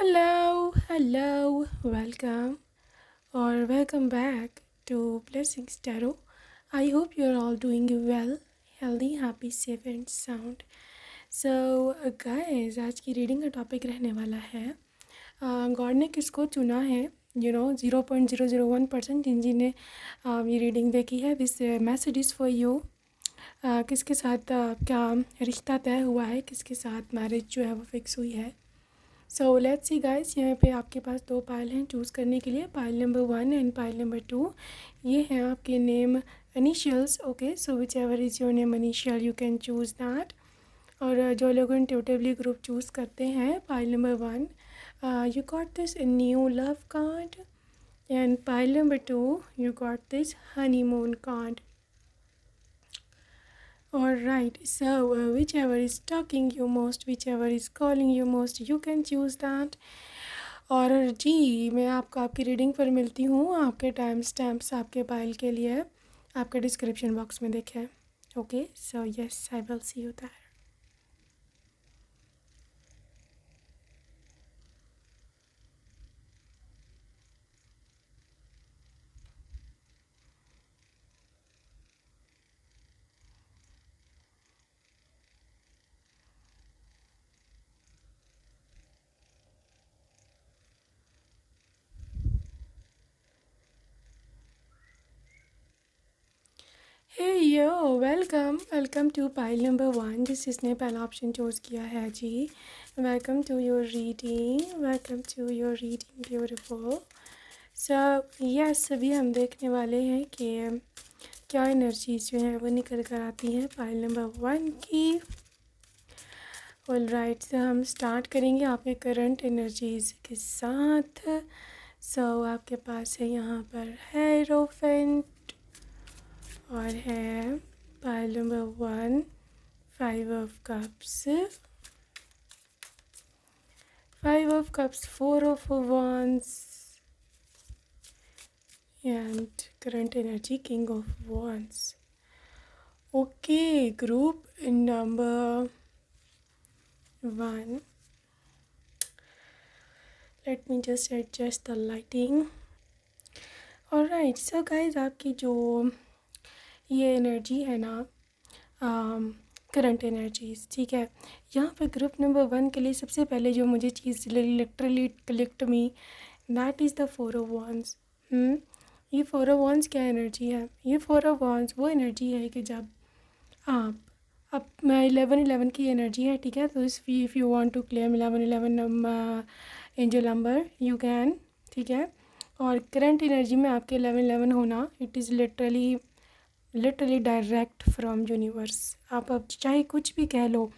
Hello, welcome or welcome back to Blessings Tarot. I hope you're all doing well, healthy, happy, safe and sound. So guys, आज की reading का topic रहने वाला है God ने किसको चुना है 0.001% जिन्होंने ये रीडिंग देखी है. This message is for you. किसके साथ क्या रिश्ता तय हुआ है, किसके साथ मैरिज जो है वो फिक्स हुई है. सो लेट्स सी गाइस, यहाँ पे आपके पास दो पाइल हैं चूज़ करने के लिए. Pile number 1 and pile number 2. ये हैं आपके name initials. Okay, so which ever is your name initial you can choose that. और जो लोग इंट्यूटिवली ग्रुप चूज़ करते हैं, pile number 1 you got this new love card and pile number 2 you got this honeymoon card. Alright, so whichever is talking you most, whichever is calling you most, you can choose that. और जी, मैं आपको आपकी reading पर मिलती हूँ. आपके time stamps आपके pile के लिए आपके डिस्क्रिप्शन बॉक्स में देखें. Okay, so yes, I will see you there. Hey yo, welcome to pile number 1. जिसने पहला ऑप्शन चूज़ किया है जी, welcome to your reading beautiful. So yes, अभी हम देखने वाले हैं कि क्या एनर्जीज जो है वो निकल कर आती हैं पाइल नंबर 1 की. ऑलराइट, सो हम स्टार्ट करेंगे आपके करंट एनर्जीज के साथ. सो आपके पास है यहाँ पर हेरोफेंट और है pile number 1 5 of cups, 4 of wands and current energy king of wands. Okay, group number 1. Let me just adjust the lighting. Alright, so guys, आपकी जो ये एनर्जी है ना, करंट एनर्जीज, ठीक है. यहाँ पर ग्रुप नंबर 1 के लिए सबसे पहले जो मुझे चीज़ literally collect me, that is the 4 of wands. ये 4 ऑफ wands क्या एनर्जी है? ये 4 ऑफ wands वो एनर्जी है कि जब आप अब मैं 11 की एनर्जी है, ठीक है. तो if you want to claim 11 angel number you can, ठीक है. और करंट एनर्जी में आपके 11 होना, it is literally direct from universe. आप अब चाहे कुछ भी कह लो,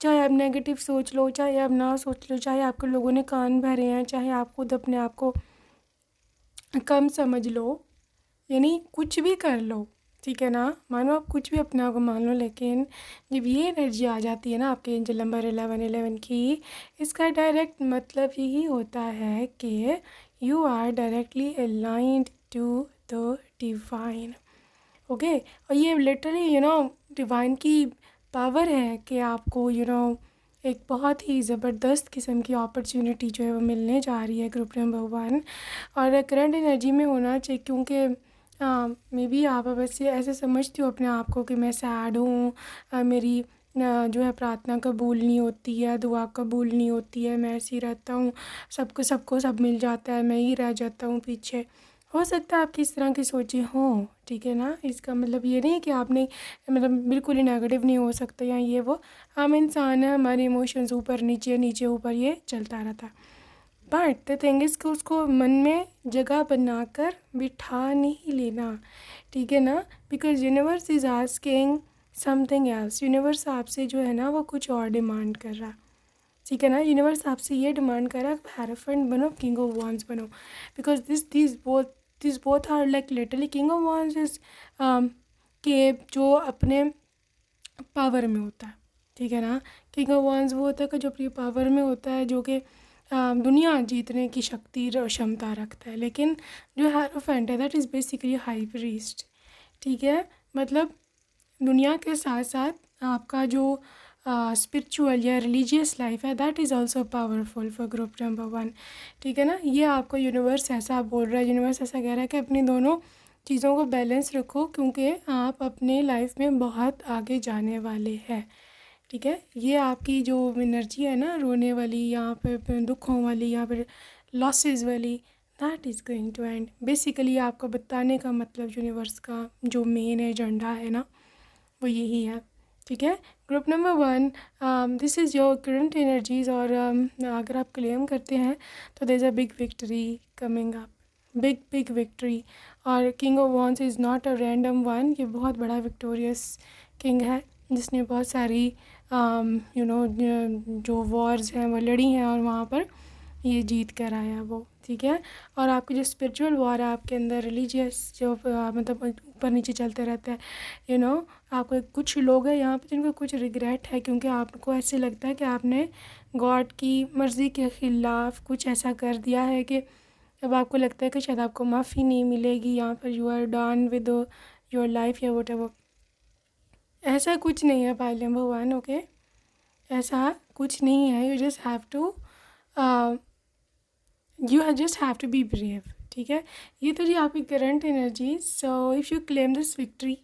चाहे आप नेगेटिव सोच लो, चाहे आप ना सोच लो, चाहे आपके लोगों ने कान भरे हैं, चाहे आप खुद अपने आप को कम समझ लो, यानी कुछ भी कर लो, ठीक है ना. मानो आप कुछ भी अपने आप को मान लो, लेकिन जब ये एनर्जी आ जाती है ना आपके एंजल नंबर 11 की, इसका डायरेक्ट मतलब यही होता है कि you are directly aligned to the divine. Okay, और ये लिटरली डिवाइन की पावर है कि आपको एक बहुत ही ज़बरदस्त किस्म की अपॉर्चुनिटी जो है वो मिलने जा रही है ग्रुप नंबर 1. और करंट एनर्जी में होना चाहिए, क्योंकि मे बी आप बस ये ऐसे समझती हो अपने आप को कि मैं सैड हूँ, मेरी जो है प्रार्थना कबूल नहीं होती है, दुआ कबूल नहीं होती है, मैं ऐसे ही रहता हूँ, सबको सब मिल जाता है, मैं ही रह जाता हूँ पीछे. हो सकता है आप किस तरह की सोचें हों, ठीक है ना. इसका मतलब ये नहीं कि आपने मतलब बिल्कुल ही नेगेटिव नहीं हो सकता या ये वो. हम इंसान हैं, हमारे इमोशंस ऊपर नीचे ऊपर ये चलता रहता है. बट द थिंग इज़ कि उसको मन में जगह बनाकर बिठा नहीं लेना, ठीक है ना. Because universe is asking something else. Universe आपसे जो है ना वो कुछ और डिमांड कर रहा, ठीक है ना. यूनिवर्स आपसे ये डिमांड कर रहा है हेरोफेंट बनो, किंग ऑफ wands बनो. Because this both are like literally king of wands is के जो अपने पावर में होता है, ठीक है ना. किंग ऑफ wands वो होता है कि जो अपनी पावर में होता है, जो कि दुनिया जीतने की शक्ति और क्षमता रखता है. लेकिन जो हेरोफेंट है that is basically high priest, ठीक है. मतलब दुनिया के साथ साथ आपका जो स्पिरिचुअल या रिलीजियस लाइफ है, that is also powerful for group number 1। ठीक है ना, ये आपको यूनिवर्स ऐसा बोल रहा है, यूनिवर्स ऐसा कह रहा है कि अपनी दोनों चीज़ों को बैलेंस रखो, क्योंकि आप अपने लाइफ में बहुत आगे जाने वाले हैं। ठीक है, ये आपकी जो एनर्जी है ना, रोने वाली, यहाँ पे दुखों वाली, यहाँ पर लॉसेस वाली, that is going to end. Basically आपको बताने का मतलब यूनिवर्स का जो मेन एजेंडा है ना, वो यही है। ठीक है, group number 1, this is your current energies. और अगर आप क्लेम करते हैं तो there is a big victory coming up, big big victory. और king of wands is not a random one, ये बहुत बड़ा विक्टोरियस किंग है जिसने बहुत सारी जो वॉर्स हैं वो लड़ी हैं और वहाँ पर ये जीत कर आया वो। ठीक है, और आपकी जो स्पिरिचुअल वॉर है आपके अंदर, रिलीजियस जो मतलब ऊपर नीचे चलते रहता है, आपको कुछ लोग हैं यहाँ पे जिनको कुछ रिग्रेट है, क्योंकि आपको ऐसे लगता है कि आपने गॉड की मर्ज़ी के ख़िलाफ़ कुछ ऐसा कर दिया है कि अब आपको लगता है कि शायद आपको माफ़ी नहीं मिलेगी, यहाँ पर you are done with your life या वट। ऐसा कुछ नहीं है पाइल नंबर 1, ओके, ऐसा कुछ नहीं है। You just have to be brave. ठीक है, ये तो जी आपकी current energy. So if you claim this victory,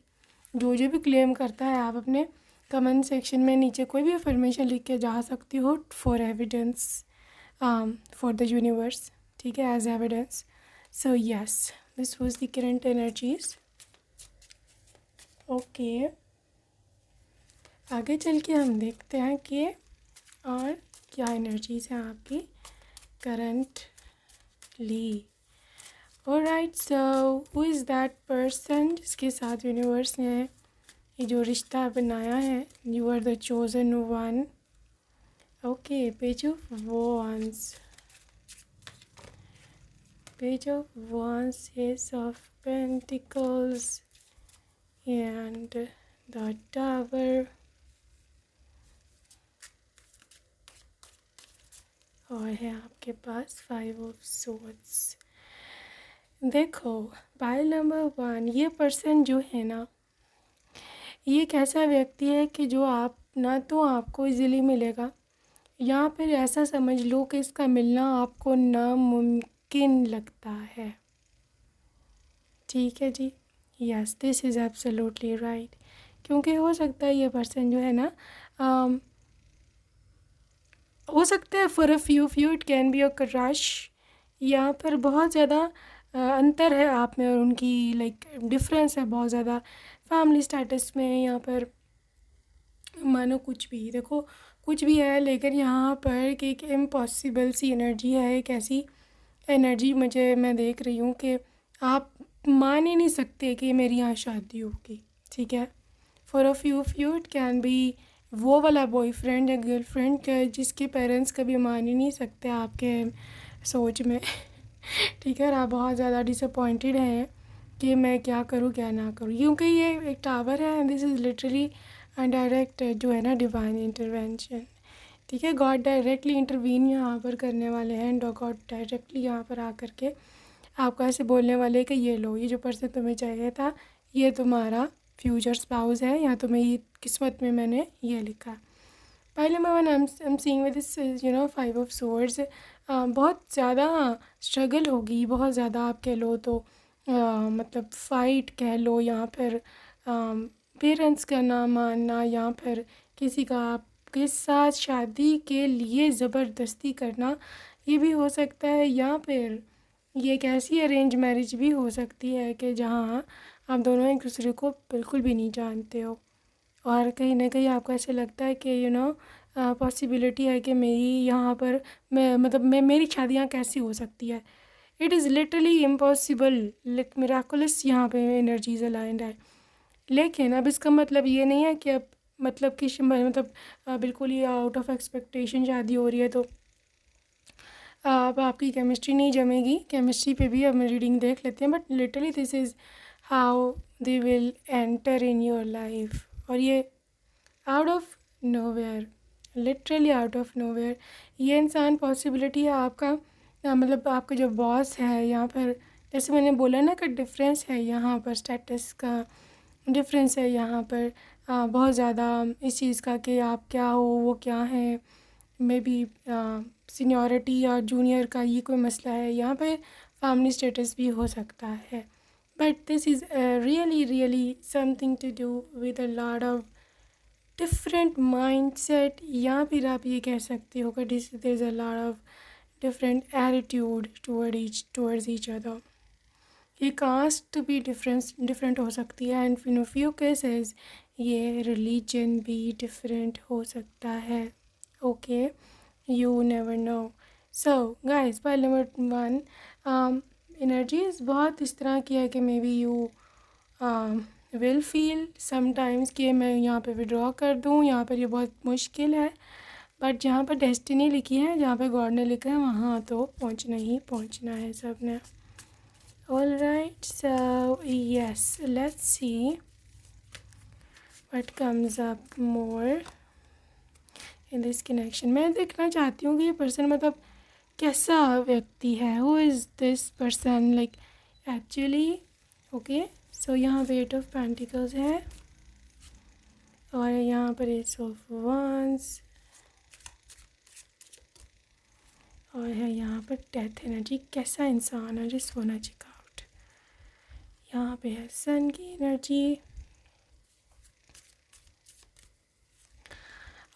जो भी क्लेम करता है, आप अपने कमेंट सेक्शन में नीचे कोई भी अफर्मेशन लिख के जा सकती हो for evidence, for the universe. ठीक है, as evidence. So yes, this was the current energies. Okay, आगे चल के हम देखते हैं कि और क्या एनर्जीज हैं आपकी currently. Alright, so who is that person जिसके साथ यूनिवर्स ने ये जो रिश्ता बनाया है? You are the chosen one. Okay, page of wands, page of wands, ace of pentacles and the tower, और है आपके पास 5 ऑफ सोर्ड्स। देखो पाइल नंबर 1, ये पर्सन जो है ना, ये एक ऐसा व्यक्ति है कि जो आप ना तो आपको इजीली मिलेगा, या फिर ऐसा समझ लो कि इसका मिलना आपको नामुमकिन लगता है। ठीक है जी, yes, this is absolutely right. क्योंकि हो सकता है ये पर्सन जो है ना, हो सकता है for a few it can be a crush, यहाँ पर बहुत ज़्यादा अंतर है आप में और उनकी, लाइक डिफरेंस है बहुत ज़्यादा फैमिली स्टेटस में। यहाँ पर मानो कुछ भी देखो, कुछ भी है, लेकिन यहाँ पर कि एक इम्पॉसिबल सी एनर्जी है, एक ऐसी एनर्जी मैं देख रही हूँ कि आप मान ही नहीं सकते कि मेरी यहाँ शादी होगी। ठीक है, for a few it can be वो वाला बॉयफ्रेंड या गर्लफ्रेंड जिसके पेरेंट्स कभी मान ही नहीं सकते आपके सोच में। ठीक है, और आप बहुत ज़्यादा डिसअपॉइंटेड हैं कि मैं क्या करूँ क्या ना करूँ, क्योंकि ये एक टावर है and this is literally direct जो है ना डिवाइन इंटरवेंशन। ठीक है, गॉड डायरेक्टली इंटरवीन यहाँ पर करने वाले हैं, एंड गॉड डायरेक्टली यहाँ पर आकर के आपको ऐसे बोलने वाले कि ये लो, ये जो पर्सन तुम्हें चाहिए था, ये तुम्हारा फ्यूचर स्पाउस है, या तुम्हें ये किस्मत में मैंने ये लिखा। पहले मैं one I am seeing with this 5 of swords. बहुत ज़्यादा स्ट्रगल होगी, बहुत ज़्यादा आप कह लो तो मतलब फ़ाइट कह लो, या फिर पेरेंट्स का ना मानना, या फिर किसी का आपके साथ शादी के लिए ज़बरदस्ती करना, ये भी हो सकता है। या फिर ये एक ऐसी अरेंज मैरिज भी हो सकती है कि जहाँ आप दोनों एक दूसरे को बिल्कुल भी नहीं जानते हो, और कहीं ना कहीं आपको ऐसे लगता है कि पॉसिबिलिटी है कि मेरी यहाँ पर मैं मेरी शादी यहाँ कैसी हो सकती है। It is literally impossible, miraculous यहाँ पे एनर्जीज अलाइंड है। लेकिन अब इसका मतलब ये नहीं है कि अब मतलब कि बिल्कुल ही आउट ऑफ एक्सपेक्टेशन शादी हो रही है तो अब आपकी केमिस्ट्री नहीं जमेगी। केमिस्ट्री पे भी हम रीडिंग देख लेते हैं, but literally this is how they will enter in your life. और ये out of nowhere, literally out of nowhere ये इंसान पॉसिबिलिटी है आपका, मतलब आपका जो बॉस है, यहाँ पर जैसे मैंने बोला ना कि डिफरेंस है, यहाँ पर स्टेटस का डिफरेंस है, यहाँ पर बहुत ज़्यादा इस चीज़ का कि आप क्या हो, वो क्या है, मे बी सीनियरिटी या जूनियर का ये कोई मसला है, यहाँ पे फैमिली स्टेटस भी हो सकता है. But this is really really something to do with a lot of different mindset, या फिर आप ये कह सकते हो कि this there is a lot of different attitude towards each other. ये कास्ट भी डिफरेंट हो सकती है, एंड इन फ्यू केसेस ये रिलीजन भी डिफरेंट हो सकता है. Okay, you never know. So guys, point number 1, energies बहुत इस तरह की है कि may be you will feel sometimes कि मैं यहाँ पे विड्रॉ कर दूँ, यहाँ पर ये बहुत मुश्किल है, बट जहाँ पर डेस्टिनी लिखी है, जहाँ पे गॉड ने लिखा है, वहाँ तो पहुँचना ही पहुँचना है सब ने. All right, so yes, let's see what comes up more in this connection. मैं देखना चाहती हूँ कि ये पर्सन मतलब कैसा व्यक्ति है. Who is this person like actually? Okay, so यहाँ पे 8 of Pentacles है और यहाँ पर Ace of Wands और है यहाँ पर डेथ एनर्जी. कैसा इंसान है, जिस होना चेक आउट. यहाँ पे है सन की एनर्जी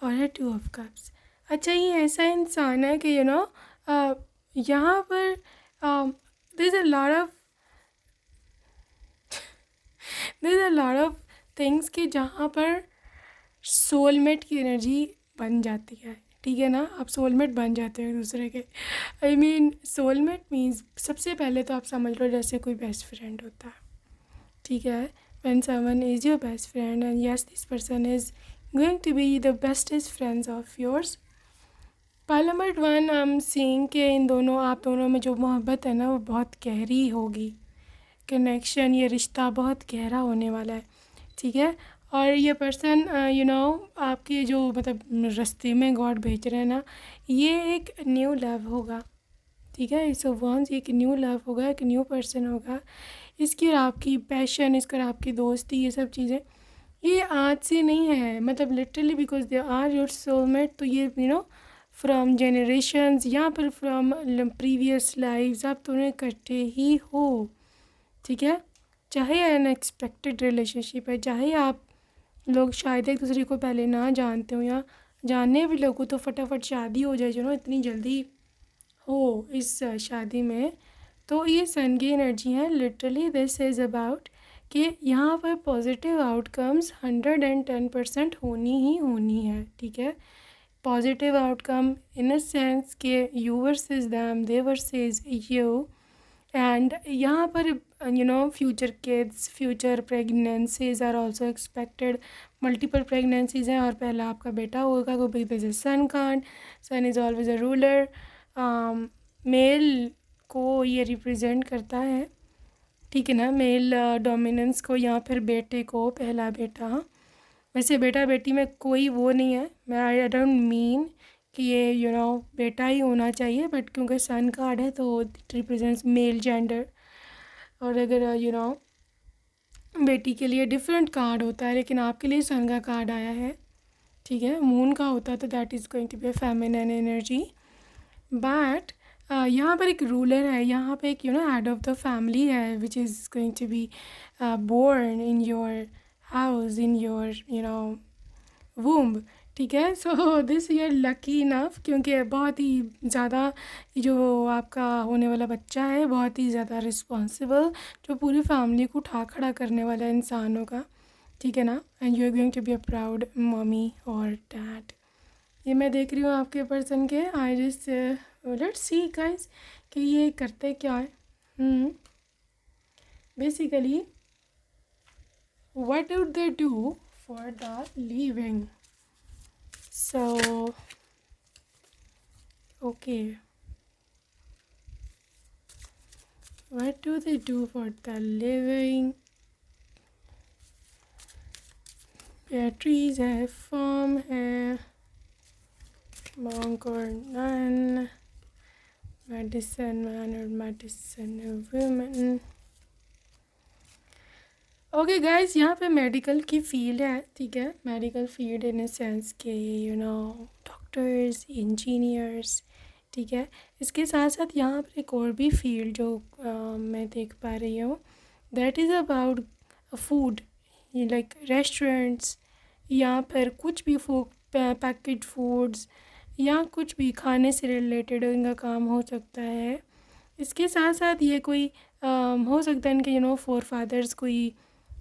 और है 2 ऑफ कप्स. अच्छा, ये ऐसा इंसान है कि यहाँ पर there is a lot of things कि जहाँ पर सोलमेट की एनर्जी बन जाती है. ठीक है ना, आप सोलमेट बन जाते हो एक दूसरे के. आई मीन सोलमेट मीन्स सबसे पहले तो आप समझ लो जैसे कोई बेस्ट फ्रेंड होता है. ठीक है, when someone is your best friend and yes, this person is going to be the bestest friends of yours. पहला नंबर 1 आई एम सीइंग कि इन दोनों, आप दोनों में जो मोहब्बत है ना, वो बहुत गहरी होगी. कनेक्शन, ये रिश्ता बहुत गहरा होने वाला है. ठीक है, और ये पर्सन आपके जो मतलब रास्ते में गॉड भेज रहे हैं ना, ये एक न्यू लव होगा. ठीक है, सो वंस एक न्यू लव होगा, एक न्यू पर्सन होगा. इसकी और आपकी पैशन, इसकी और आपकी दोस्ती, ये सब चीज़ें ये आज से नहीं है, मतलब literally because they are your soulmate. तो ये फ्रॉम जनरेशन्स या फिर फ्रॉम प्रीवियस लाइव्स आप दोनों इकट्ठे ही हो. ठीक है, चाहे अनएक्सपेक्टेड रिलेशनशिप है, चाहे आप लोग शायद एक दूसरे को पहले ना जानते हो या जानने भी लोगों तो फटाफट शादी हो जाए इतनी जल्दी हो इस शादी में. तो ये सन की एनर्जी है. लिटरली दिस इज़ अबाउट कि यहाँ पर पॉजिटिव आउटकम्स 110% होनी ही होनी है. ठीक है, positive outcome in a sense के you versus them, they versus you. And यहाँ पर future kids, future pregnancies are also expected. Multiple pregnancies हैं और पहला आपका बेटा होगा. को because sun card, sun is always a ruler. Male को ये रिप्रेजेंट करता है. ठीक है ना, मेल डोमिनेंस को, या फिर बेटे को, पहला बेटा. वैसे बेटा बेटी में कोई वो नहीं है, मैं आई डोंट मीन कि ये बेटा ही होना चाहिए, बट क्योंकि सन कार्ड है तो इट रिप्रेजेंट्स मेल जेंडर. और अगर बेटी के लिए डिफरेंट कार्ड होता है, लेकिन आपके लिए सन का कार्ड आया है. ठीक है, मून का होता तो that is going to be a feminine energy. But यहाँ पर एक रूलर है, यहाँ पे एक हेड ऑफ द फैमिली है which is going to be born in your house, in your womb. ठीक है, so this year lucky enough, क्योंकि बहुत ही ज़्यादा जो आपका होने वाला बच्चा है बहुत ही ज़्यादा रिस्पॉन्सिबल, जो पूरी फैमिली को उठा खड़ा करने वाला इंसान होगा. ठीक है ना, and you are going to be a proud mummy और डैड. ये मैं देख रही हूँ आपके पर्सन के. I just let's see guys कि ये करते क्या है. Basically what would they do for the living. So okay, what do they do for the living. Trees है, फॉर्म है, monk or nun, medicine man or medicine woman. Okay guys, यहाँ पे medical की फील्ड है, ठीक है। Medical field in a sense के doctors, engineers, ठीक है। इसके साथ साथ यहाँ पर एक और भी फील्ड जो मैं देख पा रही हूँ, that is about food, like restaurants, यहाँ पर कुछ भी फूड, पैकेट फूड्स या कुछ भी खाने से रिलेटेड इनका काम हो सकता है। इसके साथ साथ ये कोई हो सकता है इनके फोर फादर्स कोई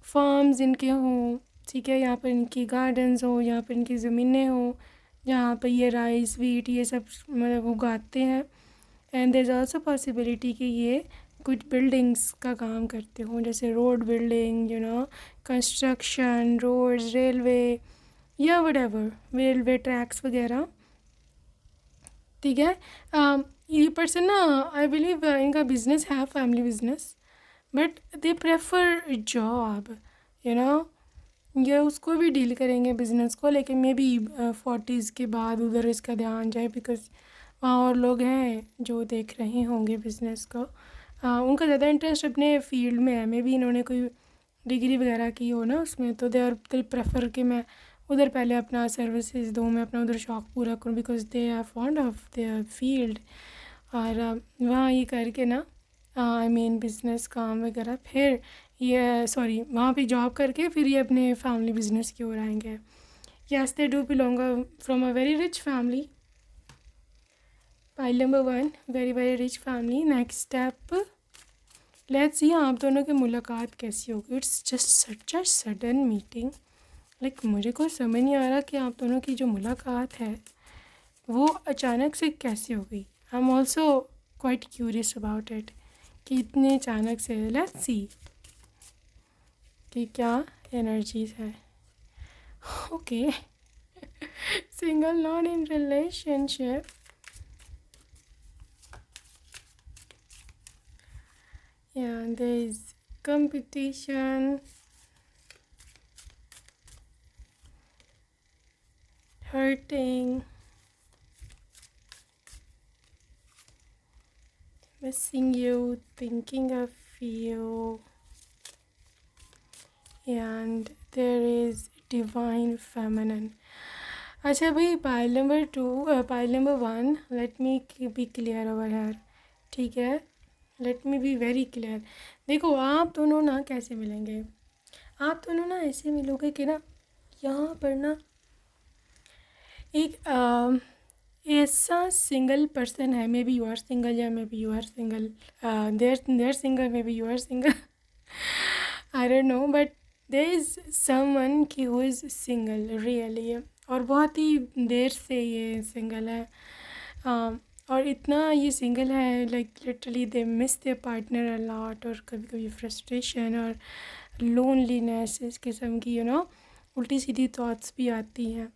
फार्म्स इनके हों, ठीक है। यहाँ पर इनकी गार्डन्स हो, यहाँ पर इनकी ज़मीनें हों, जहाँ पर ये राइस वीट ये सब मतलब उगाते हैं। And there is also possibility कि ये कुछ बिल्डिंग्स का काम करते हों, जैसे road building, construction, roads, railway या व्हाटएवर, रेलवे ट्रैक्स वगैरह, ठीक है। ये पर्सन ना, आई बिलीव इनका बिजनेस है, family business, but they prefer job, you know ये उसको भी डील करेंगे बिज़नेस को, लेकिन मे बी 40s के बाद उधर इसका ध्यान जाए, बिकॉज वहाँ और लोग हैं जो देख रहे होंगे बिज़नेस को। उनका ज़्यादा इंटरेस्ट अपने फील्ड में है, मे बी इन्होंने कोई डिग्री वगैरह की हो ना उसमें, तो दे प्रेफर कि मैं उधर पहले अपना सर्विसेज दूँ, मैं अपना उधर शौक़ पूरा करूँ, because they are fond of their field. और वहाँ ये करके ना, आई मीन बिज़नेस काम वगैरह, फिर ये वहाँ पे जॉब करके फिर ये अपने फैमिली बिजनेस की ओर आएंगे। Yes, they do belong from a very rich family. Pile number 1, very very rich family. Next step, let's see आप दोनों की मुलाकात कैसी होगी। It's just such a sudden meeting, like मुझे कोई समझ नहीं आ रहा कि आप दोनों की जो मुलाकात है वो अचानक से कैसी हो गई। I am also quite curious about it कि इतने अचानक से। लेट्स सी कि क्या एनर्जीज है। Okay, single, not in relationship, yeah, there is competition, hurting, missing you, thinking of you, and there is divine feminine. अच्छा भाई, pile number 2, pile number 1, let me be clear over here, ठीक है। Let me be very clear. देखो, आप दोनों ना कैसे मिलेंगे, आप दोनों ना ऐसे मिलोगे कि ना यहाँ पर ना एक ऐसा सिंगल पर्सन है, maybe you are single या maybe you are single, they're single, maybe you are single, I don't know, but there is someone की हु इज़ सिंगल रियली, और बहुत ही देर से ये सिंगल है। और इतना ये सिंगल है, like literally they miss there partner a lot, और कभी कभी फ्रस्ट्रेशन और लोनलीनेस इस किस्म की उल्टी सीधी थॉट्स भी आती हैं,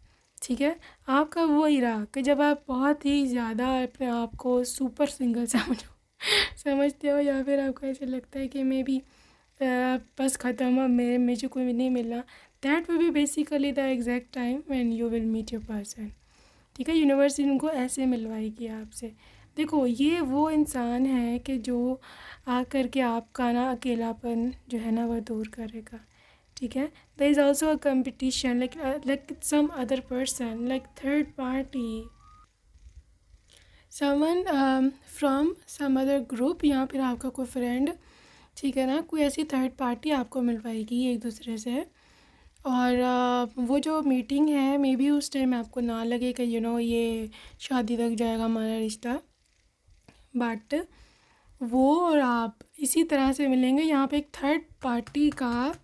ठीक है। आपका वो ही रहा कि जब आप बहुत ही ज़्यादा अपने आप को सुपर सिंगल समझते हो, या फिर आपको ऐसे लगता है कि मे बी बस ख़त्म, अब मुझे कोई नहीं मिलना, that will be basically the exact time when you will meet your person, ठीक है। यूनिवर्स इनको ऐसे मिलवाएगी आपसे। देखो, ये वो इंसान है कि जो आकर के आपका ना अकेलापन जो है ना वो दूर करेगा, ठीक है। There is also a competition, like some other person, like third party, someone from some other group, या फिर आपका कोई फ्रेंड, ठीक है ना। कोई ऐसी थर्ड पार्टी आपको मिलवाएगी एक दूसरे से, और वो जो मीटिंग है मे बी उस टाइम आपको ना लगे कि ये शादी तक जाएगा हमारा रिश्ता, बट वो और आप इसी तरह से मिलेंगे। यहाँ पे एक थर्ड पार्टी का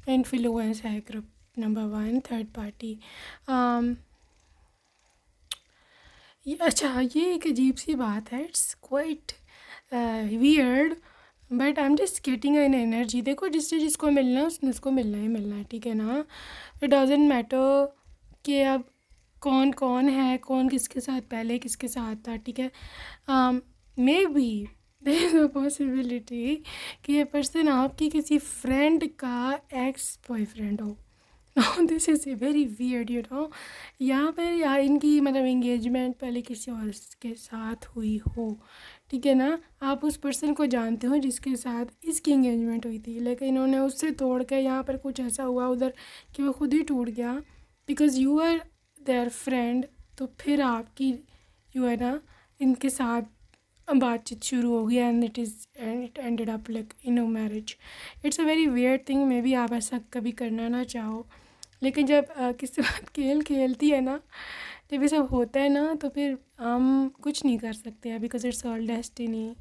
इन्फ्लुएंस है, ग्रुप नंबर 1, थर्ड पार्टी। अच्छा, ये एक अजीब सी बात है, it's quite weird, but I am just getting an energy. देखो, जिसको मिलना है उसने उसको मिलना ही मिलना है, ठीक है ना। इट डजेंट मैटर कि अब कौन कौन है, कौन किसके साथ पहले किसके साथ था, ठीक है। Maybe there is a possibility कि ये पर्सन आपकी किसी फ्रेंड का एक्स बॉयफ्रेंड हो, this is very weird you know. यहाँ पर या इनकी मतलब एंगेजमेंट पहले किसी और के साथ हुई हो, ठीक है ना। आप उस पर्सन को जानते हो जिसके साथ इसकी एंगेजमेंट हुई थी, लेकिन इन्होंने उससे तोड़ के यहाँ पर कुछ ऐसा हुआ उधर कि वो खुद ही टूट गया because you are their friend. तो फिर आपकी जो है ना इनके साथ बातचीत शुरू हो गई and it ended up like in a marriage. It's a very weird thing. May be आप ऐसा कभी करना ना चाहो, लेकिन जब किसी बात खेल खेलती है ना, जब ये सब होता है ना, तो फिर हम कुछ नहीं कर सकते हैं because it's all destiny,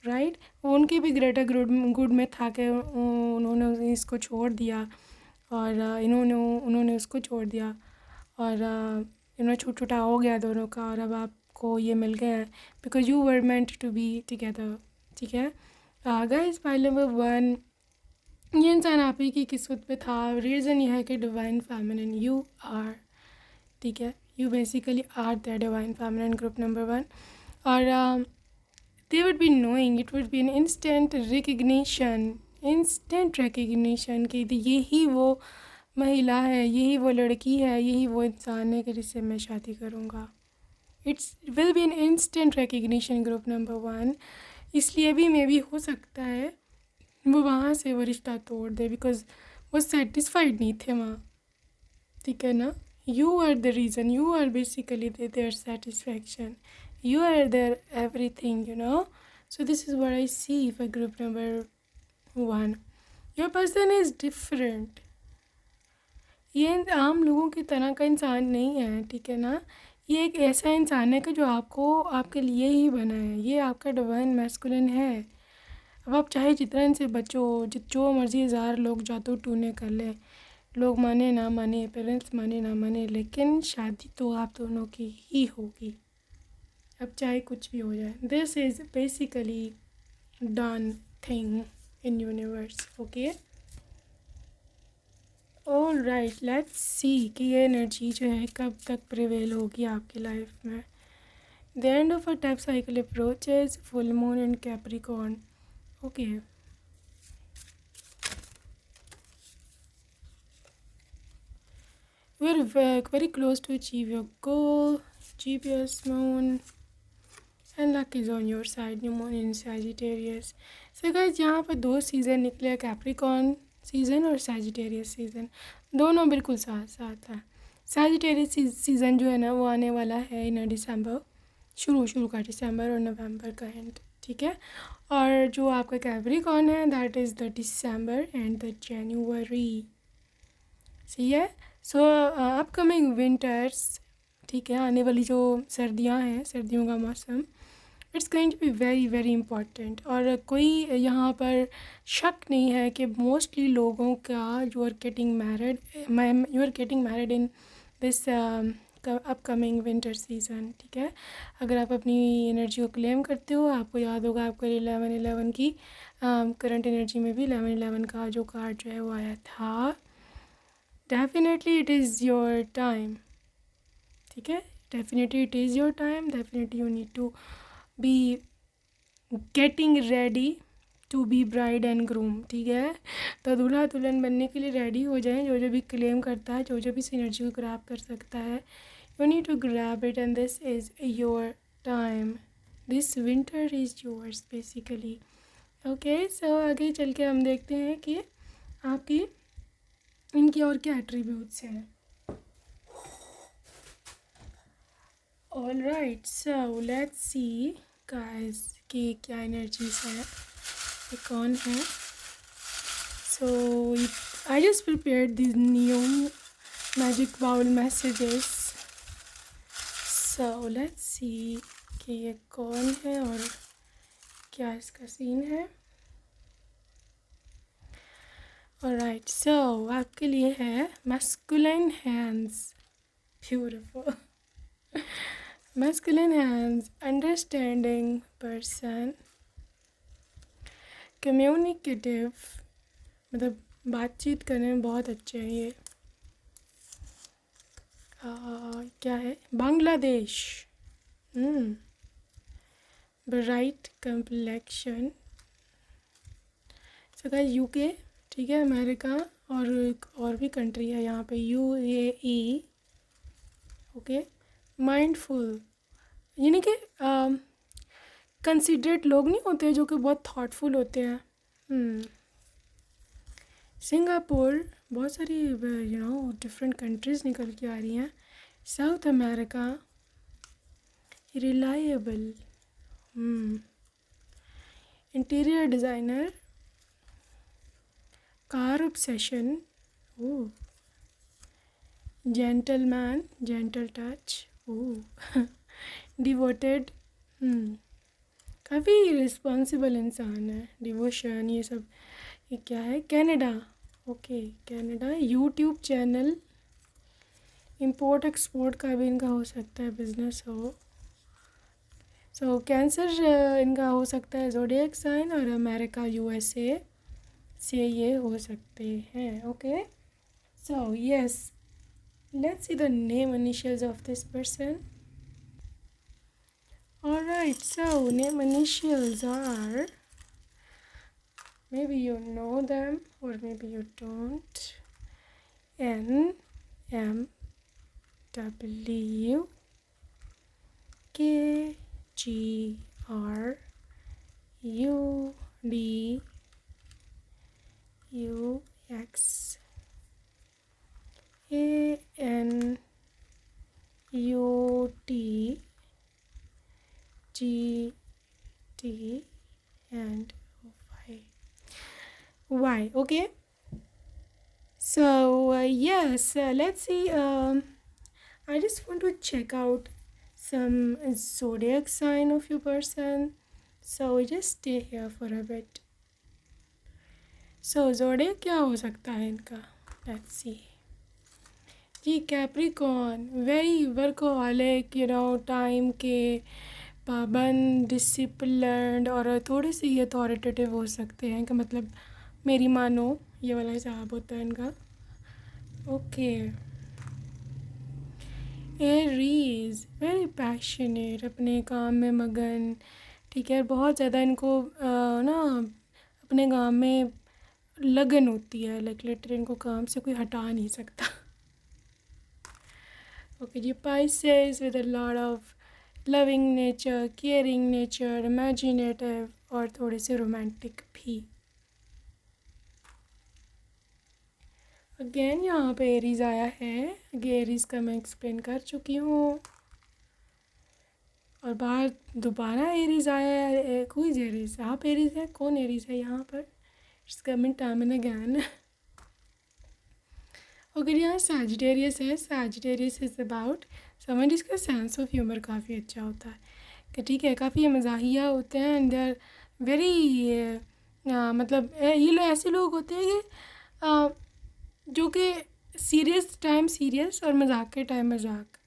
right. उनके भी ग्रेटर गुड में था कि उन्होंने इसको छोड़ दिया और उन्होंने उसको छोड़ दिया और छोटा छोटा हो गया दोनों का, और अब आपको ये मिल गए हैं because you were meant to be together, ठीक है। गाइस फाइल नंबर 1, ये इंसान आप ही की किस्मत पे था। रीज़न ये है कि डिवाइन फेमिनिन यू आर, ठीक है। You basically are the divine feminine group number 1। और they would be knowing, it would be an instant recognition कि यही वो महिला है, यही वो लड़की है, यही वो इंसान है कि जिससे मैं शादी करूँगा। It's will be an instant recognition group number 1। इसलिए भी मे भी हो सकता है वो वहाँ से वो रिश्ता तोड़ दे बिकॉज वो सेटिस्फाइड नहीं थे वहाँ, ठीक है ना। You are the reason, you are basically their satisfaction, you are their everything, you know. So this is what I see for group number 1. Your person is different. ये आम लोगों की तरह का इंसान नहीं है, ठीक है ना। ये एक ऐसा इंसान है कि जो आपको आपके लिए ही बना है, ये आपका डिवाइन मैस्कुलिन है। अब आप चाहे जितना इनसे बचो, जो मर्ज़ी 1000 लोग जादू टूने कर लें, लोग माने ना माने, पेरेंट्स माने ना माने, लेकिन शादी तो आप दोनों की ही होगी, अब चाहे कुछ भी हो जाए। This is basically done thing in universe, okay. All right, let's see कि ये एनर्जी जो है कब तक प्रिवेल होगी आपकी लाइफ में। The end of a type cycle approaches, full moon in Capricorn, okay. You are very close to achieve your goal, GPS moon, and luck is on your side, new moon in Sagittarius. So guys, यहाँ पर 2 season निकले, Capricorn season और Sagittarius season, दोनों बिल्कुल साथ साथ हैं। Sagittarius season जो है ना वो आने वाला है इन दिसंबर, शुरू का दिसंबर और नवंबर का एंड, ठीक है। और जो आपका कैप्रिकॉर्न है that is the December and the January, सही है। सो अपकमिंग विंटर्स, ठीक है, आने वाली जो सर्दियाँ हैं, सर्दियों का मौसम, it's going to be very very important. और कोई यहाँ पर शक नहीं है कि मोस्टली लोगों का you are getting married in this upcoming winter season, ठीक है। अगर आप अपनी एनर्जी को क्लेम करते हो, आपको याद होगा आपका 11/11 की करंट एनर्जी में भी 11/11 का जो कार्ड जो है वो आया था। Definitely it is your time, ठीक है। Definitely it is your time, definitely you need to be getting ready to be bride and groom, ठीक है। तो दूल्हा दुल्हन बनने के लिए रेडी हो जाएं। जो जो भी क्लेम करता है, जो जो भी इस एनर्जी को ग्रैब कर सकता है, you need to grab it and this is your time, this winter is yours basically, okay. So आगे चल के हम देखते हैं कि आपकी इनकी और क्या एट्रीब्यूट्स हैं। All right, so let's see guys कि क्या एनर्जीज है, ये कौन है। So I just prepared this new magic bowl messages, so let's see कि ये कौन है और क्या इसका सीन है। ऑलराइट, सो आपके लिए है masculine hands, beautiful masculine hands, understanding person, communicative, मतलब बातचीत करने में बहुत अच्छे हैं ये। क्या है, Bangladesh, bright complexion, so guys UK, ठीक है, अमेरिका, और एक और भी कंट्री है यहाँ पे, UAE। ओके, माइंडफुल यानी कि कंसिडरेट लोग नहीं होते जो कि बहुत थॉटफुल होते हैं। सिंगापुर, बहुत सारी डिफरेंट कंट्रीज़ निकल के आ रही हैं। South America, reliable, interior designer, car obsession, oh, gentleman, gentle touch, oh, devoted, काफ़ी रिस्पॉन्सिबल इंसान है, डिवोशन, ये सब। ये क्या है? Canada, okay, Canada, YouTube channel, import export का भी इनका हो सकता है, बिजनेस हो। सो कैंसर इनका हो सकता है ज़ोडिएक साइन, और अमेरिका USA से ये हो सकते हैं। Okay, so yes, let's see the name initials of this person. Alright, so name initials are, maybe you know them or maybe you don't. N, M, W, K, G, R, U, D, U, X, A, N, U, T, G, T, and Y. Y, okay. So yes, let's see. I just want to check out some zodiac sign of your person. So just stay here for a bit. So zodiac क्या हो सकता है इनका? Let's see. जी, Capricorn, very workaholic, time के पाबंद, disciplined, और थोड़े से ही अथॉरिटेटिव हो सकते हैं, कि मतलब मेरी मानो, ये वाला हिसाब होता है इनका। ओके, एरीज, वेरी पैशनेट, अपने काम में मगन, ठीक है, बहुत ज़्यादा इनको ना अपने काम में लगन होती है, लाइक लिटरली इनको काम से कोई हटा नहीं सकता। ओके जी, Pisces with a lot of loving nature, caring nature, imaginative, और थोड़े से रोमांटिक भी। अगेन यहाँ पे एरीज आया है, एरीज का मैं एक्सप्लेन कर चुकी हूँ, और बाहर दोबारा एरीज आया है। कोई एरीज, आप एरीज है, कौन एरीज है यहाँ पर? It's coming time and again. अगर यहाँ सैजिटेरियस है, सैजिटेरियस इज़ अबाउट समवन जिसका सेंस ऑफ ह्यूमर काफ़ी अच्छा होता है, कि ठीक है, काफ़ी मज़ाहिया होते हैं, एंड दे आर वेरी मतलब ये लोग ऐसे लोग होते हैं कि जो कि सीरियस टाइम सीरियस और मजाक के टाइम मजाक,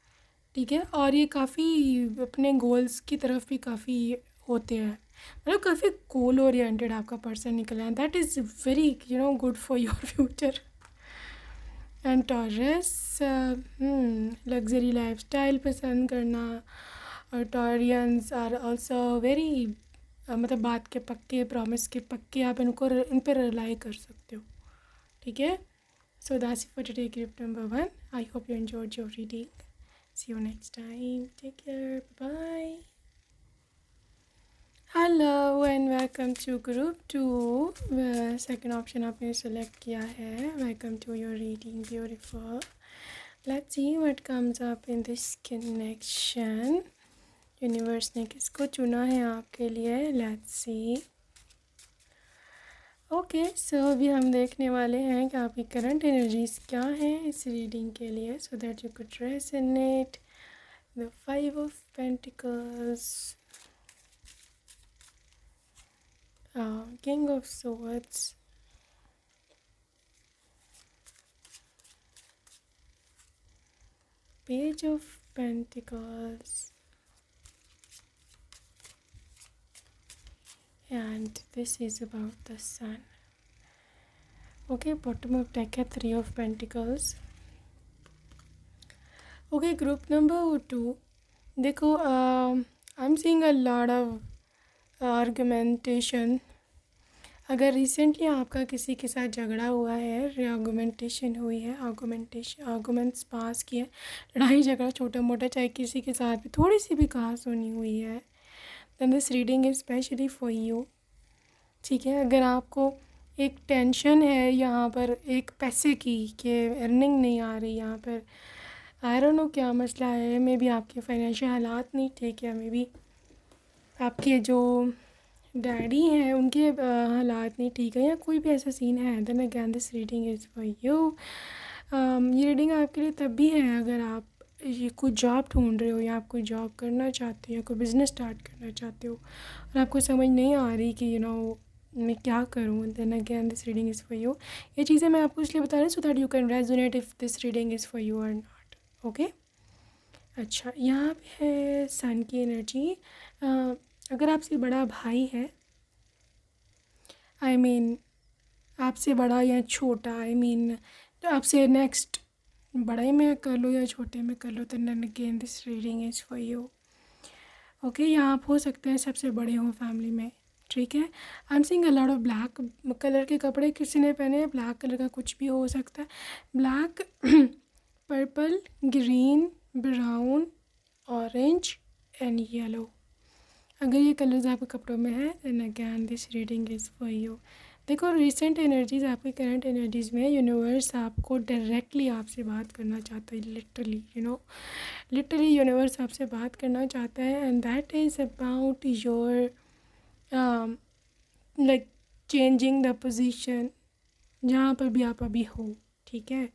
ठीक है, और ये काफ़ी अपने गोल्स की तरफ भी काफ़ी होते हैं, मतलब काफ़ी गोल ओरिएंटेड आपका पर्सन निकला है, that is very good for your future. And taurus, luxury lifestyle पसंद करना, और टॉरियंस आर ऑल्सो वेरी मतलब बात के पक्के, प्रॉमिस के पक्के, आप इन पर रिलाई कर सकते हो, ठीक है। So that's it for today, group number 1. I hope you enjoyed your reading. See you next time. Take care. Bye. Hello and welcome to group 2. Second option आपने select किया है. Welcome to your reading. Beautiful. Let's see what comes up in this connection. Universe ने किसको चुना है आपके लिए? Let's see. Okay, सो अभी हम देखने वाले हैं कि आपकी करंट एनर्जीज क्या हैं इस रीडिंग के लिए, सो that you could resonate the 5 of Pentacles, King of Swords, Page of Pentacles, and this is about the Sun. Okay, bottom of deck है 3 of Pentacles. Okay, group number 2. देखो, I am seeing a lot of argumentation, अगर recently आपका किसी के साथ झगड़ा हुआ है, आर्गुमेंटेशन हुई है, आर्गुमेंट्स पास किए, लड़ाई झगड़ा छोटा मोटा चाहे किसी के साथ भी थोड़ी सी भी कहा सुनी हुई है, then this reading is specially for you. ठीक है, अगर आपको एक टेंशन है यहाँ पर एक पैसे की कि अर्निंग नहीं आ रही यहाँ पर, आई डोंट नो क्या मसला है, मे बी आपके फाइनेंशियल हालात नहीं ठीक है, मे बी आपके जो डैडी हैं उनके हालात नहीं ठीक है, या कोई भी ऐसा सीन है, then again this reading is for you. ये रीडिंग आपके लिए तब भी है अगर आप ये कोई जॉब ढूंढ रहे हो, या आप कोई जॉब करना चाहते हो, या कोई बिज़नेस स्टार्ट करना चाहते हो और आपको समझ नहीं आ रही कि मैं क्या करूँ, then again this reading is for you. ये चीज़ें मैं आपको इसलिए बता रही हूँ so that you can resonate if this reading is for you और नॉट। ओके, अच्छा, यहाँ पे है सन की एनर्जी। अगर आपसे बड़ा भाई है, आई मीन आपसे बड़ा या छोटा, आई मीन तो आपसे नेक्स्ट बड़े में कर लो या छोटे में कर लो, तो then again this reading is for you. Okay, या आप हो सकते हैं सबसे बड़े हों फैमिली में। ठीक है, I am seeing a lot of black colour के कपड़े किसी ने पहने हैं, ब्लैक कलर का कुछ भी हो सकता है, black purple, green, brown, orange and yellow. अगर ये कलर्स आपके कपड़ों में है, then again this reading is for you. देखो, रिसेंट एनर्जीज़ आपके करंट एनर्जीज़ में यूनिवर्स आपको डायरेक्टली आपसे बात करना चाहता है, लिटरली लिटरली यूनिवर्स आपसे बात करना चाहता है, and that is about your like changing the position जहाँ पर भी आप अभी हो। ठीक है,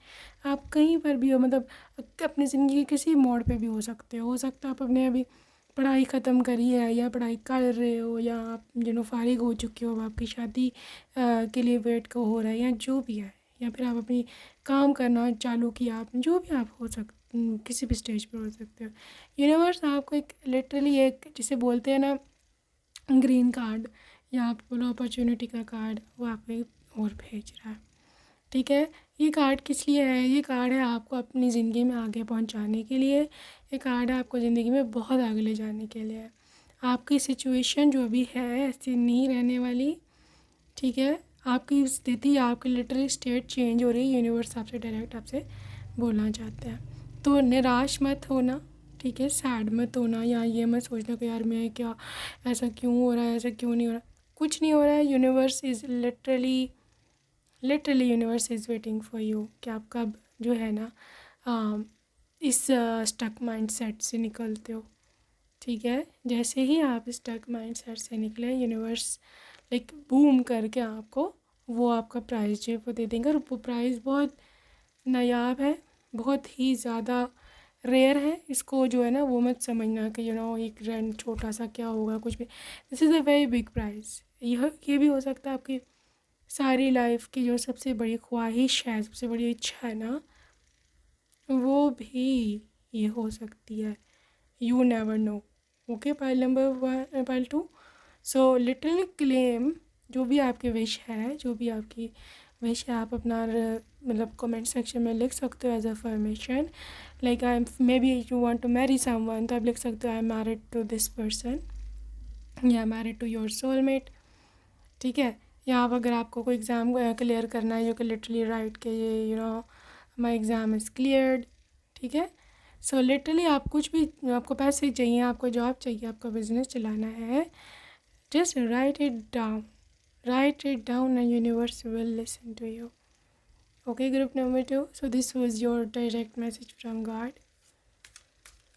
आप कहीं पर भी हो, मतलब अपनी ज़िंदगी के किसी मोड़ पे भी हो सकते हो सकता है आप अपने अभी पढ़ाई ख़त्म करी है, या पढ़ाई कर रहे हो, या आप फारिग हो चुके हो, आपकी शादी के लिए वेट को हो रहा है, या जो भी है, या फिर आप अपनी काम करना चालू किया आपने, जो भी आप हो किसी भी स्टेज पर हो सकते हो। यूनिवर्स आपको एक लिटरली एक जिसे बोलते हैं ना ग्रीन कार्ड, या आप बोलो अपॉर्चुनिटी का कार्ड, वो आपको एक और भेज रहा है। ठीक है, ये कार्ड किस लिए है? ये कार्ड है आपको अपनी ज़िंदगी में आगे पहुंचाने के लिए, ये कार्ड है आपको ज़िंदगी में बहुत आगे ले जाने के लिए। आपकी सिचुएशन जो भी है ऐसी नहीं रहने वाली। ठीक है, आपकी स्थिति, आपकी लिटरली स्टेट चेंज हो रही है, यूनिवर्स आपसे डायरेक्ट आपसे बोलना चाहता है। तो निराश मत होना, ठीक है, सैड मत होना, या ये मत सोचना कि यार मैं क्या, ऐसा क्यों हो रहा है, ऐसा क्यों नहीं हो रहा, कुछ नहीं हो रहा है। Universe is literally universe is waiting for you कि आप कब जो है ना इस स्टक माइंड सेट से निकलते हो। ठीक है, जैसे ही आप स्टक माइंड सेट से निकले, यूनिवर्स लाइक बूम करके आपको वो आपका प्राइज़ जो है वो दे देंगे, और वो प्राइज़ बहुत नायाब है, बहुत ही ज़्यादा रेयर है। इसको जो है ना वो मत समझना कि एक रेंट छोटा सा क्या होगा कुछ भी, this is a very big prize. ये भी हो सकता है आपकी सारी लाइफ की जो सबसे बड़ी ख्वाहिश है, सबसे बड़ी इच्छा है ना, वो भी ये हो सकती है। You never no. Okay, pile number 1, pile 2। So literally claim जो भी आपकी विश है, जो भी आपकी विश है, आप अपना मतलब कमेंट सेक्शन में लिख सकते हो as affirmation. Like I am, maybe you want to marry someone, तो आप लिख सकते हो I am married to this person, या मैरिड टू योर सोलमेट। ठीक है, या आप अगर आपको कोई एग्ज़ाम क्लियर करना है, यू कैन लिटरली राइट के ये माई एग्ज़ाम इज़ क्लियर्ड। ठीक है, सो लिटरली आप कुछ भी, आपको पैसे चाहिए, आपको जॉब चाहिए, आपको बिज़नेस चलाना है, just write it down and universe will listen to you. Okay, group number 2, so this was your direct message from God.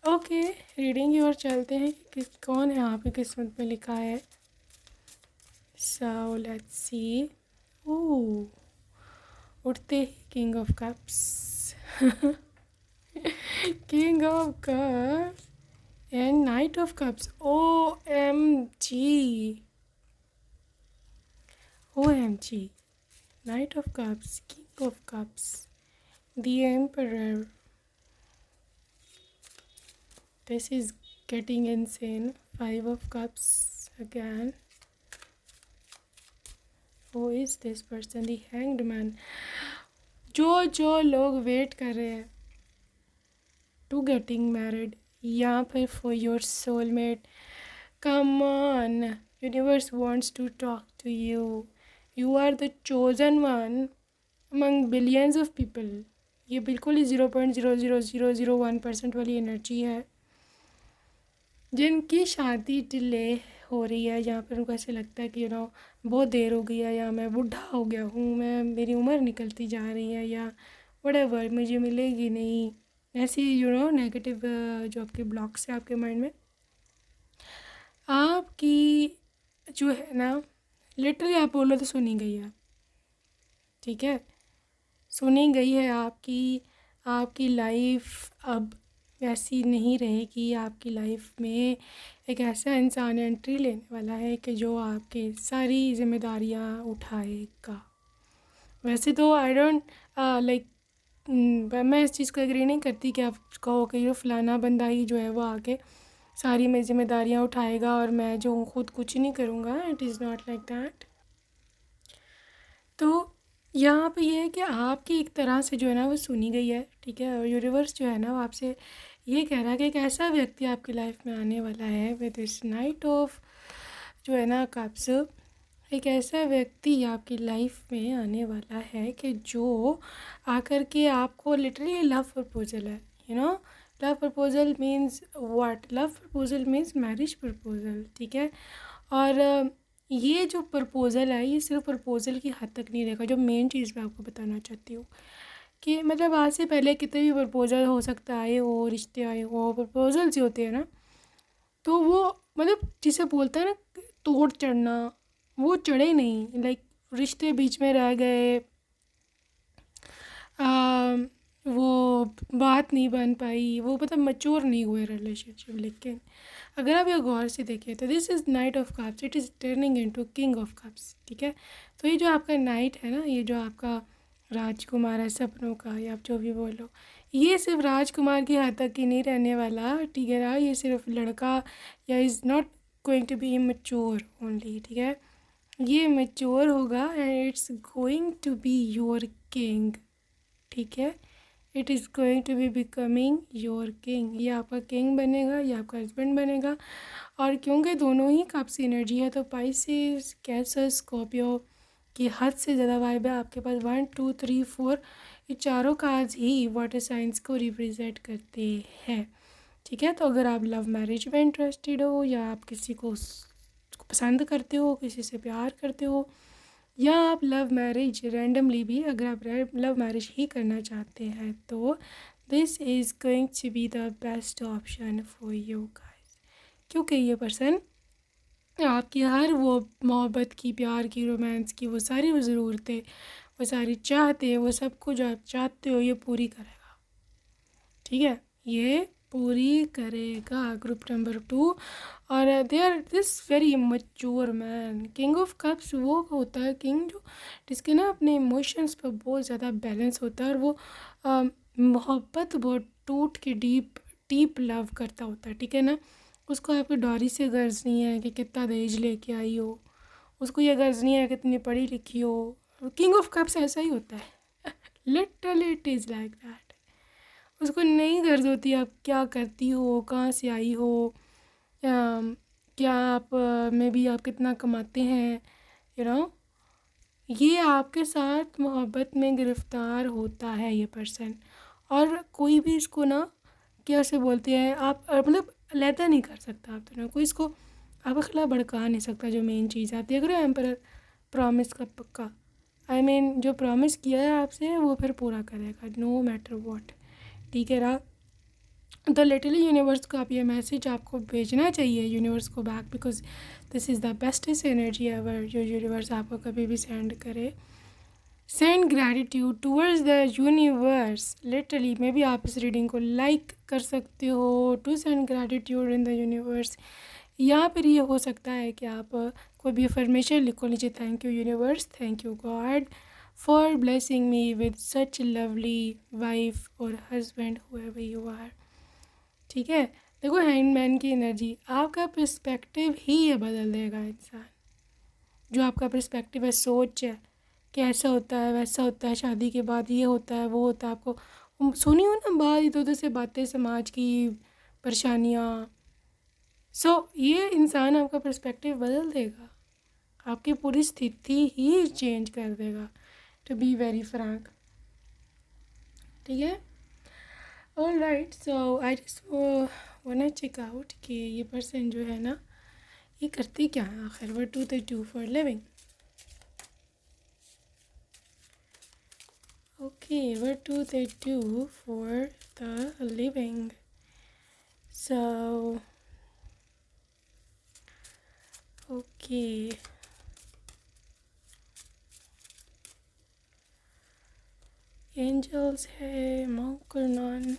Okay, reading की ओर चलते हैं कि कौन है आपकी किस्मत में लिखा है। So let's see. Ooh, उठते ही king of cups king of cups and knight of cups. OMG, knight of cups, king of cups, the emperor. This is getting insane. 5 of cups again. Who is this person? The hanged man. जो लोग wait कर रहे हैं to getting married, या फिर for your soulmate, come on, universe wants to talk to you. You are the chosen one among billions of people. ये बिल्कुल ही 0.00001% वाली एनर्जी है जिनकी शादी डिले हो रही है, जहाँ पर उनको ऐसे लगता है कि बहुत देर हो गई है, या मैं बूढ़ा हो गया हूँ, मैं मेरी उम्र निकलती जा रही है, या व्हाटएवर मुझे मिलेगी नहीं, ऐसी नेगेटिव जो आपके ब्लॉक्स है आपके माइंड में। आपकी जो है ना, लिटरली आप बोलो तो सुनी गई है, ठीक है, सुनी गई है। आपकी लाइफ अब वैसी नहीं रहेगी। आपकी लाइफ में एक ऐसा इंसान एंट्री लेने वाला है कि जो आपकी सारी जिम्मेदारियां उठाएगा। वैसे तो आई डोंट लाइक, मैं इस चीज़ को एग्री नहीं करती कि आप कहो कि ये फलाना बंदा ही जो है वो आके सारी मेरी जिम्मेदारियां उठाएगा और मैं जो हूँ खुद कुछ नहीं करूँगा। It is not like that. तो यहाँ पे ये है कि आपकी एक तरह से जो है ना वो सुनी गई है, ठीक है, और यूनिवर्स जो है ना वो आपसे ये कह रहा है कि एक ऐसा व्यक्ति आपकी लाइफ में आने वाला है विद दिस नाइट ऑफ जो है ना कप्स। एक ऐसा व्यक्ति आपकी लाइफ में आने वाला है कि जो आकर के आपको लिटरली लव प्रपोजल है, love proposal means what, love proposal means marriage proposal, ठीक है। और ये जो प्रपोज़ल है ये सिर्फ प्रपोज़ल की हद तक नहीं रहेगा। जो मेन चीज़ मैं आपको बताना चाहती हूँ कि मतलब आज से पहले कितने भी प्रपोज़ल हो सकता आए हो, रिश्ते आए हो, प्रपोज़ल्स होते हैं ना, तो वो मतलब जिसे बोलते हैं ना तोड़ चढ़ना, वो चढ़े नहीं। लाइक रिश्ते बीच में रह गए, वो बात नहीं बन पाई, वो मतलब मैच्योर नहीं हुए रिलेशनशिप। लेकिन अगर आप ये गौर से देखें तो this is night of cups, it is turning into king of cups, ठीक है। तो ये जो आपका नाइट है ना, ये जो आपका राजकुमार है सपनों का, या आप जो भी बोलो, ये सिर्फ राजकुमार की हद तक ही नहीं रहने वाला, ठीक है ना। ये सिर्फ लड़का या is not going to be mature only, ठीक है। ये मैच्योर होगा and it's going to be your king, ठीक है। It is going to be becoming your king. ये आपका किंग बनेगा, ये आपका हस्बैंड बनेगा। और क्योंकि दोनों ही कप्स एनर्जी है तो पाइसेस, कैंसर, स्कॉर्पियो की हद से ज़्यादा वाइब है आपके पास। 1 2 3 4 ये चारों कार्ड्स ही वाटर साइंस को रिप्रेजेंट करते हैं, ठीक है। तो अगर आप लव मैरिज में इंटरेस्टेड हो, या आप किसी को पसंद करते हो, किसी से प्यार करते हो, या आप लव मैरिज रैंडमली भी अगर आप लव मैरिज ही करना चाहते हैं, तो this is going to be the best option for you guys. क्योंकि ये पर्सन आपकी हर वो मोहब्बत की, प्यार की, रोमांस की, वो सारी वो ज़रूरतें, वो सारी चाहते, वो सब कुछ जो आप चाहते हो ये पूरी करेगा, ठीक है। ये पूरी करेगा। ग्रुप नंबर 2, और they are this very mature man. King of cups वो होता है किंग जो जिसके ना अपने इमोशंस पर बहुत ज़्यादा बैलेंस होता है, और वो मोहब्बत बहुत टूट के डीप डीप लव करता होता है, ठीक है ना। उसको आपकी डॉरी से गर्ज नहीं है कि कितना दहेज लेके आई हो, उसको ये गर्ज नहीं है कितनी पढ़ी लिखी हो। किंग ऑफ कप्स ऐसा ही होता है literally it is like that. उसको नहीं गर्ज होती आप क्या करती हो, कहाँ से आई हो, क्या आप में भी आप कितना कमाते हैं, यू नो। ये आपके साथ मोहब्बत में गिरफ़्तार होता है ये पर्सन, और कोई भी इसको ना कैसे बोलते हैं आप मतलब लैदा नहीं कर सकता। आप दोनों कोई इसको आपके खिलाफ भड़का नहीं सकता। जो मेन चीज़ आप देख रहे हो एम्परर, प्रॉमिस का पक्का, आई मीन जो प्रॉमिस किया है आपसे वो फिर पूरा करेगा नो मैटर व्हाट, ठीक है ना। तो लिटरली यूनिवर्स को आप ये मैसेज आपको भेजना चाहिए यूनिवर्स को back, because this is the bestest energy ever जो यूनिवर्स आपको कभी भी सेंड करे। Send gratitude towards the universe. Literally मे भी आप इस रीडिंग को लाइक कर सकते हो to send gratitude in the universe, या फिर ये हो सकता है कि आप कोई भी अफर्मेशन लिखो नीचे, thank you universe, thank you God for blessing me with such lovely wife और हस्बैंड हुएवर यू आर, ठीक है। देखो हैंडमैन की एनर्जी, आपका पर्सपेक्टिव ही ये बदल देगा इंसान। जो आपका पर्सपेक्टिव है, सोच है कि ऐसा होता है वैसा होता है, शादी के बाद ये होता है वो होता है, आपको सुनी हो ना बात इधर उधर से बातें, समाज की परेशानियाँ। सो ये इंसान आपका पर्सपेक्टिव बदल देगा। आपकी पूरी स्थिति ही चेंज कर देगा, टू बी वेरी फ्रैंक। ठीक है, all right. So I just want check out कि ये पर्सन जो है ना ये करती क्या है आखिर। What do they do for living? Okay, what do they do for the living? So okay, angels है, मॉन्क और nun,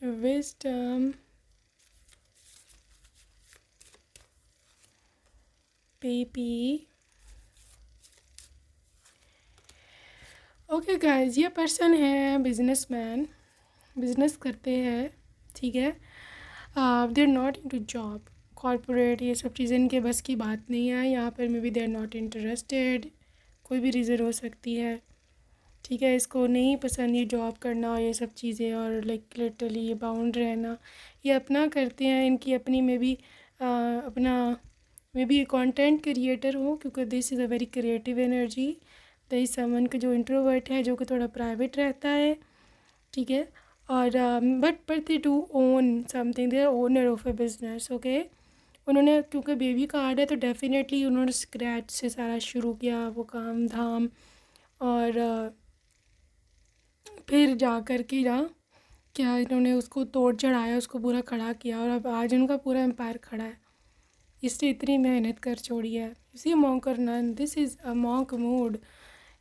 wisdom, baby. Okay guys, ये पर्सन है बिजनेसमैन, बिजनेस करते हैं। ठीक है, they are not into job, corporate, ये सब चीज़ें इनके बस की बात नहीं है यहाँ पर। Maybe they are not interested, कोई भी रीज़न हो सकती है। ठीक है, इसको नहीं पसंद ये जॉब करना और ये सब चीज़ें, और लाइक लिटरली ये बाउंड रहना। ये अपना करते हैं, इनकी अपनी में भी अपना मे बी कंटेंट क्रिएटर हो, क्योंकि this is a very creative energy. This someone का जो इंट्रोवर्ट है, जो कि थोड़ा प्राइवेट रहता है। ठीक है, और but they do own something, they are owner of a business. Okay, उन्होंने क्योंकि बेबी कार्ड है तो डेफिनेटली उन्होंने स्क्रैच से सारा शुरू किया वो काम धाम, और फिर जा कर के क्या इन्होंने उसको तोड़ चढ़ाया, उसको पूरा खड़ा किया, और अब आज उनका पूरा एम्पायर खड़ा है। इससे इतनी मेहनत कर छोड़ी है। इसी मॉन्क और nun, this is a monk mood,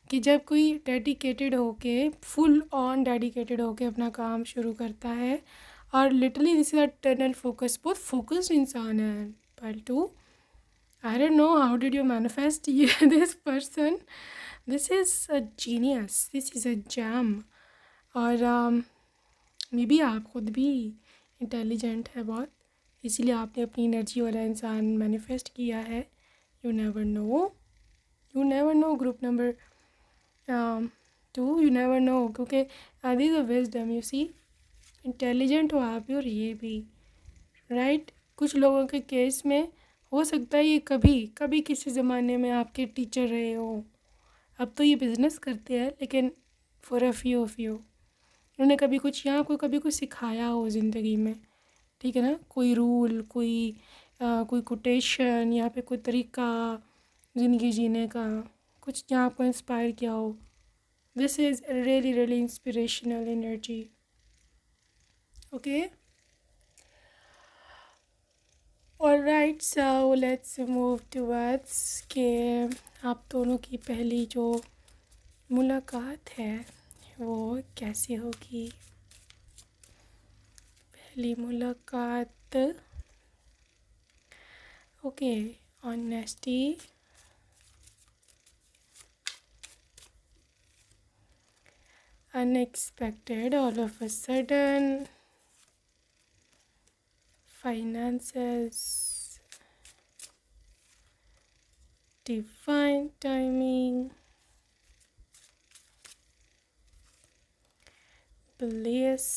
कि जब कोई डेडिकेटेड होके, फुल ऑन डेडिकेटेड होके अपना काम शुरू करता है, और literally this is a tunnel focus, बहुत फोकस्ड इंसान है। पलटू, I don't know how did you manifest ये this person, this is a genius, this is a gem. और मे बी आप खुद भी इंटेलिजेंट है बहुत, इसीलिए आपने अपनी एनर्जी वाला इंसान मैनिफेस्ट किया है। You never know, you never know. Group number 2, you never know, क्योंकि this a wisdom, you see, intelligent हो आप भी और ये भी, राइट। कुछ लोगों के केस में हो सकता है ये कभी कभी किसी ज़माने में आपके टीचर रहे हो, अब तो ये बिज़नेस करते हैं, लेकिन for a few of you उन्होंने कभी कुछ यहाँ को कभी कुछ सिखाया हो ज़िंदगी में। ठीक है ना, कोई रूल, कोई कोटेशन, यहाँ पे कोई तरीका ज़िंदगी जीने का, कुछ जहाँ आपको इंस्पायर किया हो। This is really really inspirational energy. Okay, all right, so let's move towards के आप दोनों की पहली जो मुलाकात है वो कैसे होगी। पहली मुलाकात, okay, honesty, unexpected, all of a sudden, finances, divine timing, bliss,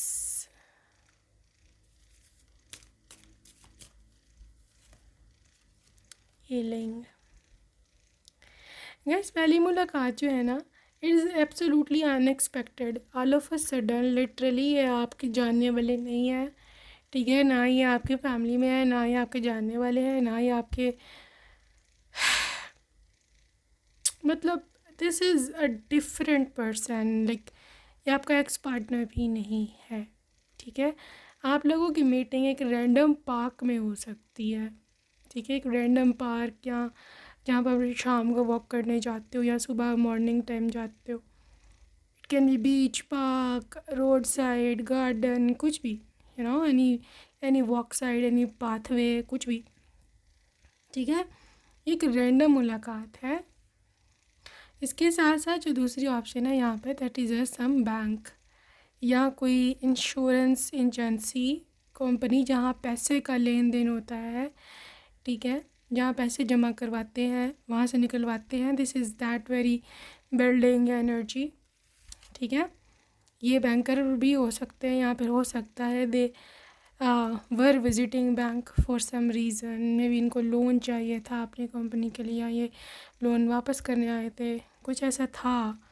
healing। Guys, पहली मुलाकात जो है ना, it is absolutely unexpected, all of a sudden, literally ये आपके जानने वाले नहीं है। ठीक है, ना ये आपके फैमिली में है, ना ये आपके जानने वाले हैं, ना ये आपके मतलब this is a different person, like ये आपका एक्स पार्टनर भी नहीं है। ठीक है, आप लोगों की मीटिंग एक रैंडम पार्क में हो सकती है। ठीक है, एक रैंडम पार्क, या जहाँ पर शाम को वॉक करने जाते हो या सुबह मॉर्निंग टाइम जाते हो। It can be beach, park, road side, garden, कुछ भी, you know, any walk side, any pathway, कुछ भी। ठीक है, एक रैंडम मुलाकात है। इसके साथ साथ जो दूसरी ऑप्शन है यहाँ पे, that is a some bank या कोई इंश्योरेंस एजेंसी कंपनी, जहाँ पैसे का लेन देन होता है। ठीक है, जहाँ पैसे जमा करवाते हैं, वहाँ से निकलवाते हैं। This is that very building energy. ठीक है, ये बैंकर भी हो सकते हैं, यहाँ पर हो सकता है they were visiting bank for some reason, maybe इनको लोन चाहिए था अपनी कंपनी के लिए, या ये लोन वापस करने आए थे, कुछ ऐसा था।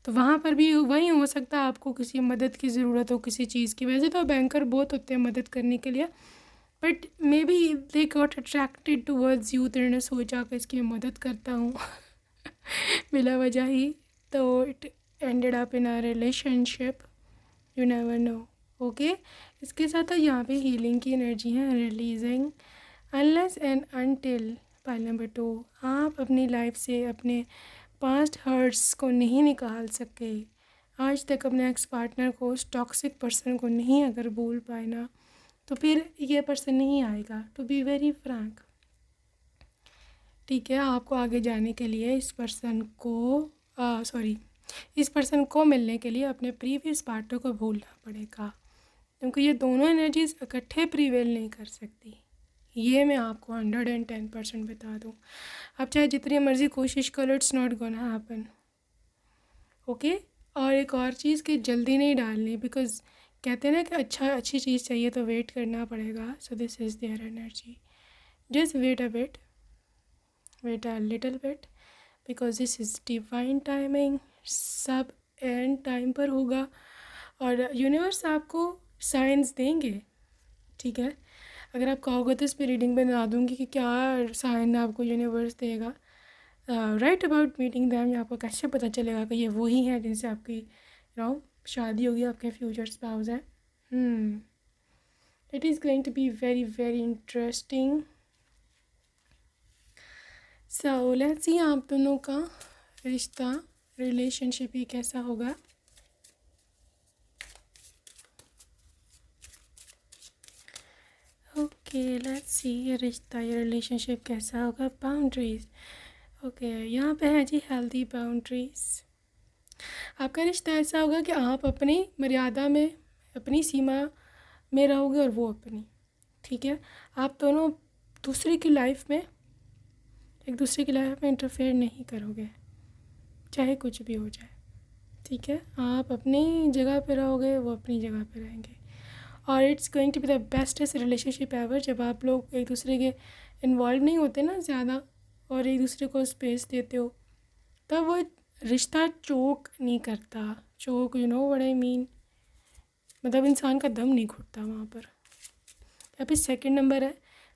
तो वहाँ पर भी वही हो सकता है आपको किसी मदद की ज़रूरत हो किसी चीज़ की। वैसे तो बैंकर बहुत होते हैं मदद करने के लिए, but may be they got attracted towards you, तो इन्होंने सोचा कि इसकी मैं मदद करता हूँ बिला वजह ही। तो it ended up in a relationship, you never no. Okay, इसके साथ यहाँ पे हीलिंग की एनर्जी है, releasing unless and until. Pile number 2, आप अपनी लाइफ से अपने पास्ट हर्ट्स को नहीं निकाल सके, आज तक अपने एक्स पार्टनर को, उस टॉक्सिक पर्सन को नहीं अगर भूल पाए ना, तो फिर ये पर्सन नहीं आएगा। टू बी वेरी फ्रैंक, ठीक है, आपको आगे जाने के लिए इस पर्सन को इस पर्सन को मिलने के लिए अपने प्रीवियस पार्टनर को भूलना पड़ेगा, क्योंकि ये दोनों एनर्जीज इकट्ठे प्रीवेल नहीं कर सकती। ये मैं आपको 110% बता दूँ। आप चाहे जितनी मर्ज़ी कोशिश करो, it's not gonna happen. Okay, और एक और चीज़ कि जल्दी नहीं डालनी, बिकॉज कहते हैं ना कि अच्छी चीज़ चाहिए तो वेट करना पड़ेगा। So this is their energy, just wait a bit, wait a little bit, because this is divine timing. सब एंड टाइम पर होगा और यूनिवर्स आपको साइंस देंगे, ठीक है। अगर आप कहोगे तो इस पर रीडिंग बना दूँगी कि क्या साइन आपको यूनिवर्स देगा। राइट अबाउट मीटिंग दैम, आपको कैसे पता चलेगा कि ये वही है जिनसे आपकी शादी होगी, आपके फ्यूचर स्पाउस हैं। It is going to be very very interesting. So let's see आप दोनों का रिश्ता, रिलेशनशिप ही कैसा होगा। ओके, लेट्स सी ये रिश्ता, ये रिलेशनशिप कैसा होगा। बाउंड्रीज, ओके, यहाँ पे है जी हेल्दी बाउंड्रीज। आपका रिश्ता ऐसा होगा कि आप अपनी मर्यादा में, अपनी सीमा में रहोगे और वो अपनी, ठीक है। आप दोनों दूसरे की लाइफ में, एक दूसरे की लाइफ में इंटरफेयर नहीं करोगे, चाहे कुछ भी हो जाए, ठीक है। आप अपनी जगह पे रहोगे, वो अपनी जगह पे रहेंगे, और it's going to be the bestest relationship ever. जब आप लोग एक दूसरे के इन्वॉल्व नहीं होते ना ज़्यादा, और एक दूसरे को स्पेस देते हो, तब वो रिश्ता चोक नहीं करता। Choke, you know what I mean, मतलब इंसान का दम नहीं घुटता वहाँ पर। यहाँ पे सेकंड नंबर है,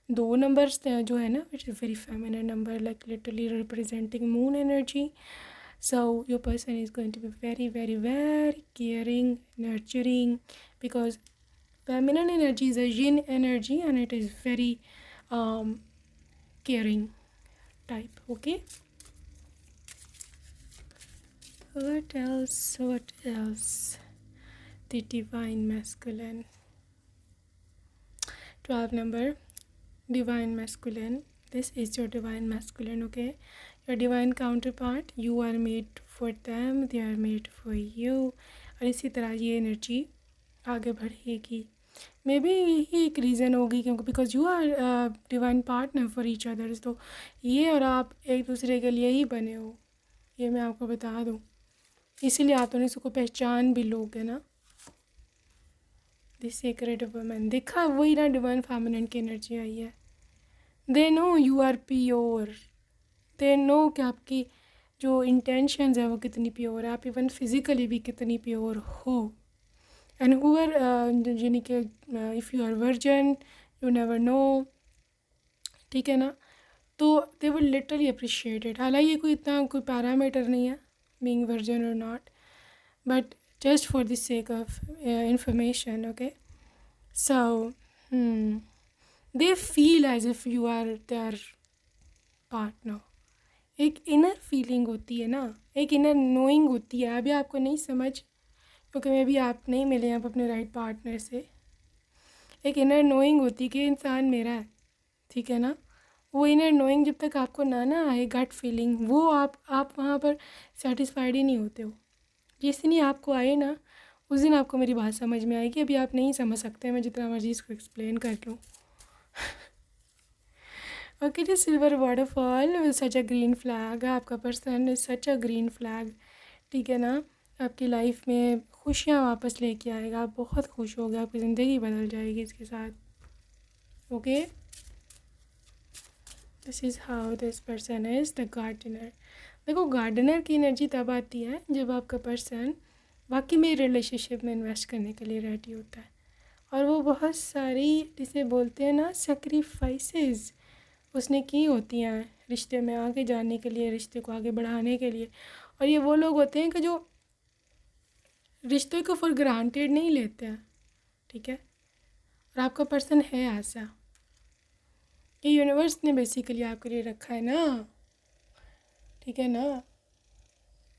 2 नंबर्स जो है ना, it's very feminine number, like literally representing moon energy. So your person is going to be very very very caring, nurturing, because feminine energy is a yin energy and it is very caring type. Okay, what else? The divine masculine, 12 number, divine masculine. This is your divine masculine. Okay, your divine counterpart, you are made for them, they are made for you। और इसी तरह ये energy आगे बढ़ेगी। May be यही एक reason होगी, क्योंकि because you are divine partner for each others, तो ये और आप एक दूसरे के लिए ही बने हो, ये मैं आपको बता दूँ। इसीलिए आप दोनों इसको पहचान भी लोगे ना। दिस सीक्रेट वुमन, देखा वही ना, डिवाइन फेमिनिन की एनर्जी आई है। They know you are pure, they know कि आपकी जो इंटेंशंस है वो कितनी प्योर है, आप इवन फिज़िकली भी कितनी प्योर हो। एंड हुवर यानी कि if you are virgin, you never know, ठीक है ना, तो they will literally appreciate it. हालांकि कोई इतना कोई पैरामीटर नहीं है बीइंग वर्जन और not, but just for the sake of information. Okay, so they feel as if you are their partner. एक इनर फीलिंग होती है ना, एक इनर नोइंग होती है। अभी आपको नहीं समझ, क्योंकि मे बी आप नहीं मिले आप अपने राइट पार्टनर से। एक इनर नोइंग होती कि इंसान मेरा है, ठीक है ना। वो इनर नोइंग जब तक आपको ना आए, गट फीलिंग, वो आप वहाँ पर सेटिस्फाइड ही नहीं होते हो। जिस दिन ही आपको आए ना, उस दिन आपको मेरी बात समझ में आएगी। अभी आप नहीं समझ सकते, मैं जितना मर्जी इसको एक्सप्लेन कर लूँ। Okay, the silver waterfall, such a green flag. आपका person is such a green flag, ठीक है ना। आपकी लाइफ में खुशियाँ वापस लेके आएगा। आप बहुत खुश हो गए, आपकी ज़िंदगी बदल जाएगी इसके साथ। Okay, this is how this person is the gardener. देखो, गार्डनर की एनर्जी तब आती है जब आपका पर्सन वाकई में रिलेशनशिप में इन्वेस्ट करने के लिए रेडी होता है, और वो बहुत सारी, जिसे बोलते हैं ना, सेक्रीफाइसेस उसने की होती हैं रिश्ते में आगे जाने के लिए, रिश्ते को आगे बढ़ाने के लिए। और ये वो लोग होते हैं कि जो रिश्ते को फॉर ग्रांटेड नहीं लेते हैं, ठीक है। और आपका पर्सन है ऐसा, ये यूनिवर्स ने बेसिकली आपके लिए रखा है ना, ठीक है ना।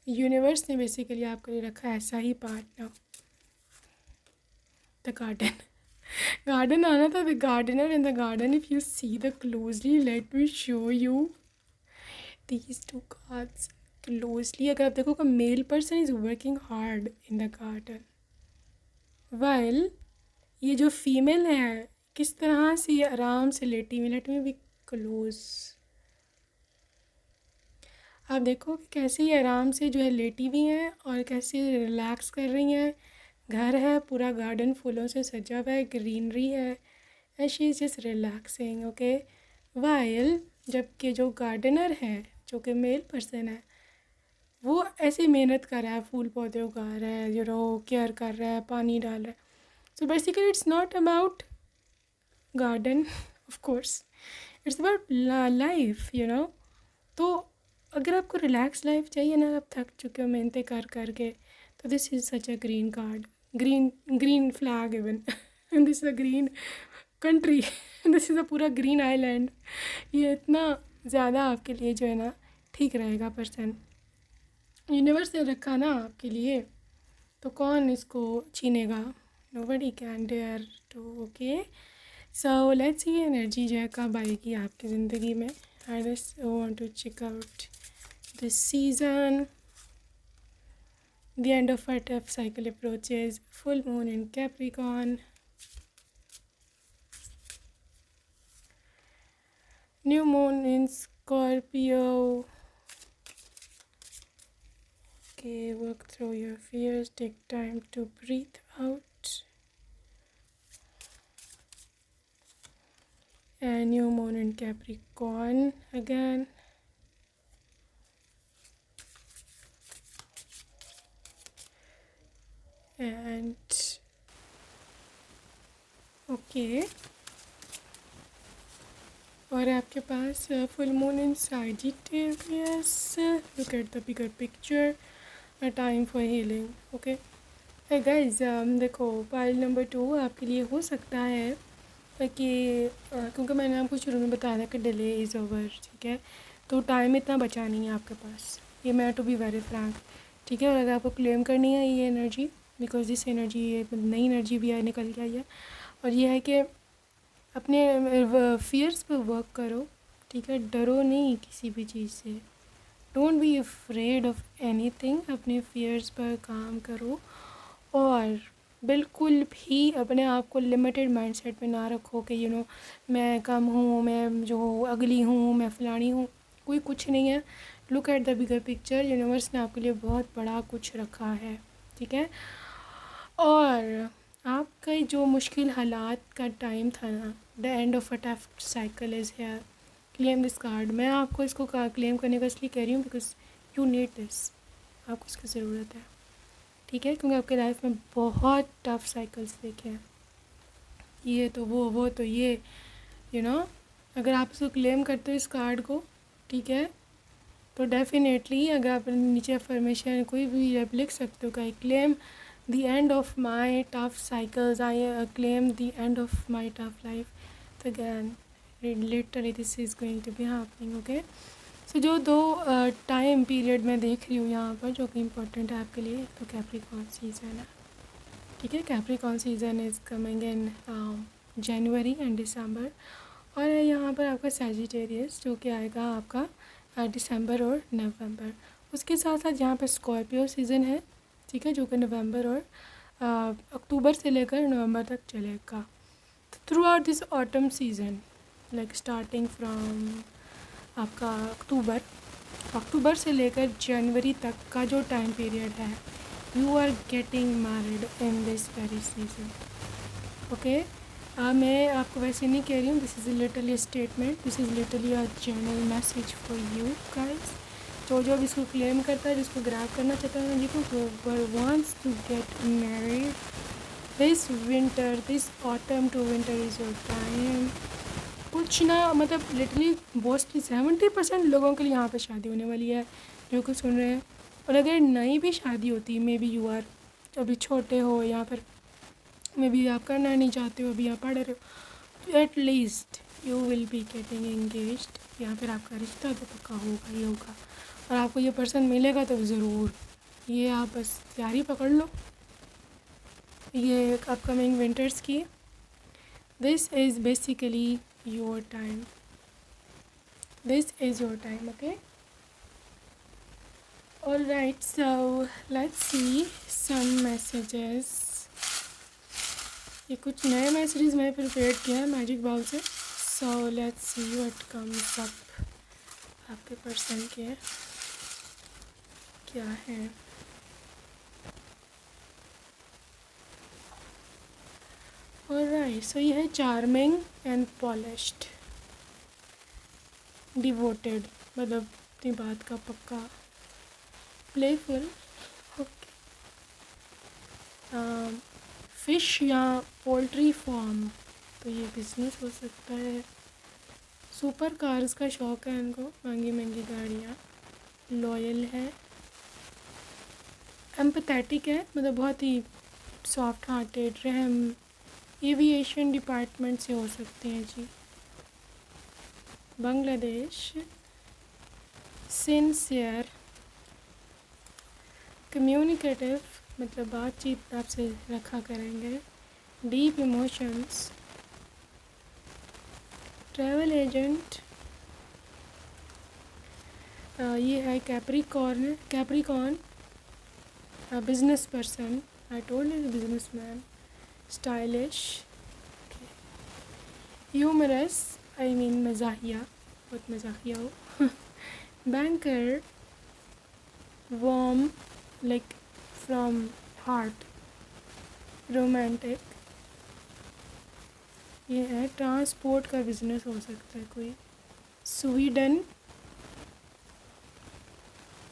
यूनिवर्स ने बेसिकली आपके लिए रखा है ऐसा ही पार्टनर। द गार्डन, गार्डन आना था, the gardener in the garden. If you see the closely, let me show you these two cards closely. अगर आप देखो, male person is working hard in the garden, while ये जो female है किस तरह से ये आराम से लेटी हुई। Late me be close. आप देखो कि कैसे ये आराम से जो है लेटी हुई हैं और कैसे रिलैक्स कर रही हैं। घर है, पूरा गार्डन फूलों से सजा हुआ है, ग्रीनरी है, and she is just relaxing. Okay, while जबकि जो गार्डनर है, जो कि मेल पर्सन है, वो ऐसे मेहनत कर रहा है, फूल पौधे उगा रहा है, केयर कर रहा है, पानी डाल रहा है। So basically it's not about garden, of course it's about life, तो अगर आपको रिलैक्स लाइफ चाहिए ना, आप थक चुके हो मेहनतें कर करके, तो this is such a green card, green flag even this is a green country this is अ पूरा ग्रीन आइलैंड। ये इतना ज़्यादा आपके लिए जो है ना ठीक रहेगा पर्सन। यूनिवर्स ने रखा ना आपके लिए, तो कौन इसको छीनेगा? Nobody can dare to. Okay, so let's see energy जो है कब आएगी आपकी ज़िंदगी में। I just want to check out this season. The end of our tough cycle approaches. Full moon in Capricorn. New moon in Scorpio. Okay, work through your fears. Take time to breathe out. And new moon in Capricorn again. And okay, और आपके पास full moon in Sagittarius. Look at the bigger picture. A time for healing. Okay. Hey guys, देखो, pile number 2 आपके लिए हो सकता है कि क्योंकि मैंने आपको शुरू में बताया था कि डिले इज़ ओवर, ठीक है। तो टाइम इतना बचा नहीं है आपके पास, ये मैं टू बी वेरी फ्रैंक, ठीक है। और अगर आपको क्लेम करनी है ये एनर्जी, बिकॉज दिस एनर्जी, ये नई एनर्जी भी निकल के आई है, और ये है कि अपने फियर्स पे वर्क करो, ठीक है। डरो नहीं किसी भी चीज़ से, don't be afraid of anything. अपने फियर्स पर काम करो, और बिल्कुल भी अपने आप को लिमिटेड माइंडसेट में ना रखो कि मैं कम हूँ, मैं जो अगली हूँ, मैं फलानी हूँ। कोई कुछ नहीं है। Look at the bigger picture. Universe ने आपके लिए बहुत बड़ा कुछ रखा है, ठीक है। और आपका जो मुश्किल हालात का टाइम था ना, the end of a tough cycle is here. Claim this card. मैं आपको इसको क्लेम करने का इसलिए कह रही हूँ बिकॉज यू नीड दिस, आपको इसकी ज़रूरत है, ठीक है। क्योंकि आपके लाइफ में बहुत टफ साइकिल्स देखे हैं, ये तो वो तो ये, अगर आप इसको क्लेम करते हो इस कार्ड को, ठीक है, तो डेफिनेटली अगर आप नीचे अफर्मेशन कोई भी आप लिख सकते हो कि I claim the end of my tough cycles, I claim the end of my tough life, तो again literally this is going to be happening. Okay, so जो दो टाइम पीरियड मैं देख रही हूँ यहाँ पर जो कि इम्पोर्टेंट है आपके लिए, तो कैप्रिकॉर्न सीज़न है, ठीक है। Capricorn season is coming in January and December, और यहाँ पर आपका सैजिटेरियस जो कि आएगा आपका दिसंबर और नवंबर। उसके साथ साथ यहाँ पर स्कॉर्पियो सीज़न है, ठीक है, जो कि नवंबर और अक्टूबर से लेकर नवंबर तक चलेगा। Through out this autumn season, like starting from आपका अक्टूबर से लेकर जनवरी तक का जो टाइम पीरियड है, you are getting married in this very season. Okay, मैं आपको वैसे नहीं कह रही हूँ. This is literally statement, this is literally a general message for you guys. जो भी इसको क्लेम करता है, जिसको ग्रैब करना चाहता है, जिसको wants to get married this winter, this autumn to winter is your time. कुछ ना मतलब लिटरली मोस्टली 70% लोगों के लिए यहाँ पे शादी होने वाली है जो कुछ सुन रहे हैं. और अगर नई भी शादी होती, मे बी यू आर अभी छोटे हो या फिर मे बी आप करना नहीं चाहते हो, अभी आप पढ़ रहे हो, at least you will be getting engaged, या फिर आपका रिश्ता तो पक्का होगा ही होगा. और आपको ये पर्सन मिलेगा तो ज़रूर. ये आप बस तैयारी पकड़ लो. ये अपकमिंग विंटर्स की, this is basically your time. This is your time. Okay, all right. So let's see some messages. ये कुछ नए मैसेजेस मैं प्रिपेयर किया है मैजिक बॉल से. सो let's see what comes up. आपके पर्सन के क्या है. ऑलराइट. सो ये है चार्मिंग एंड पॉलिश्ड, डिवोटेड, मतलब अपनी बात का पक्का, प्लेफुल. ओके, फिश या पोल्ट्री फार्म, तो ये बिजनेस हो सकता है. सुपर कार्स का शौक़ है इनको, महंगी महंगी गाड़ियाँ. लॉयल है, एम्पैथेटिक है, मतलब बहुत ही सॉफ्ट हार्टेड, रहम. एविएशन डिपार्टमेंट से हो सकते हैं जी. बांग्लादेश. सिंसियर, कम्युनिकेटिव, मतलब बातचीत आपसे रखा करेंगे. Deep emotions, travel agent. ये है Capricorn, business person. I told you business man. Stylish, humorous, I mean मज़ाहिया, बहुत मज़ाहिया हो. Banker, warm, like from heart, romantic. ये है ट्रांसपोर्ट का बिजनेस हो सकता है कोई. स्वीडन,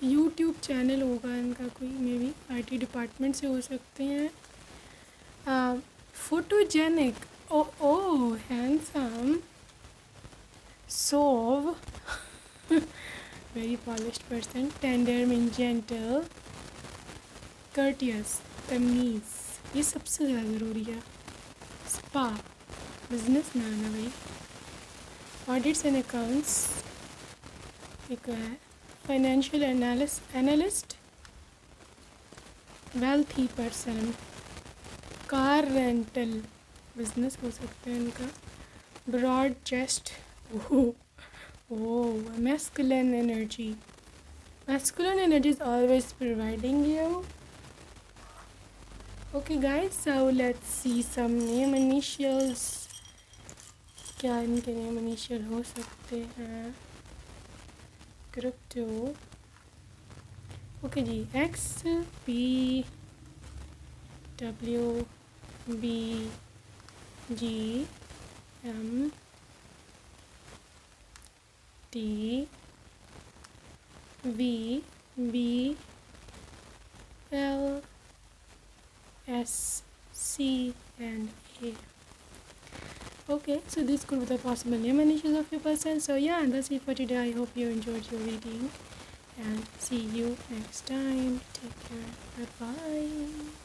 यूट्यूब चैनल होगा इनका कोई, मे बी आईटी डिपार्टमेंट से हो सकते हैं. Photogenic, oh handsome, suave, very polished person. Tender mean gentle, courteous, तमीज़, ये सबसे ज़्यादा ज़रूरी है. स्पा, बिजनेस मैन है भाई. ऑडिट्स एंड अकाउंट्स, एक है. Financial analyst, wealthy person. Car rental, business हो सकता है इनका. Broad chest, oh masculine energy. Masculine energy is always providing you. Okay guys, so let's see some name initials. क्या इनके नेम इनिशियल हो सकते हैं. क्रिप्टो, ओके जी. X, P, W, B, G, M, T, V, B, L, S, C and A. Okay, so this could be the possible name and issues of your person. So yeah, that's it for today. I hope you enjoyed your reading and see you next time. Take care. Bye bye.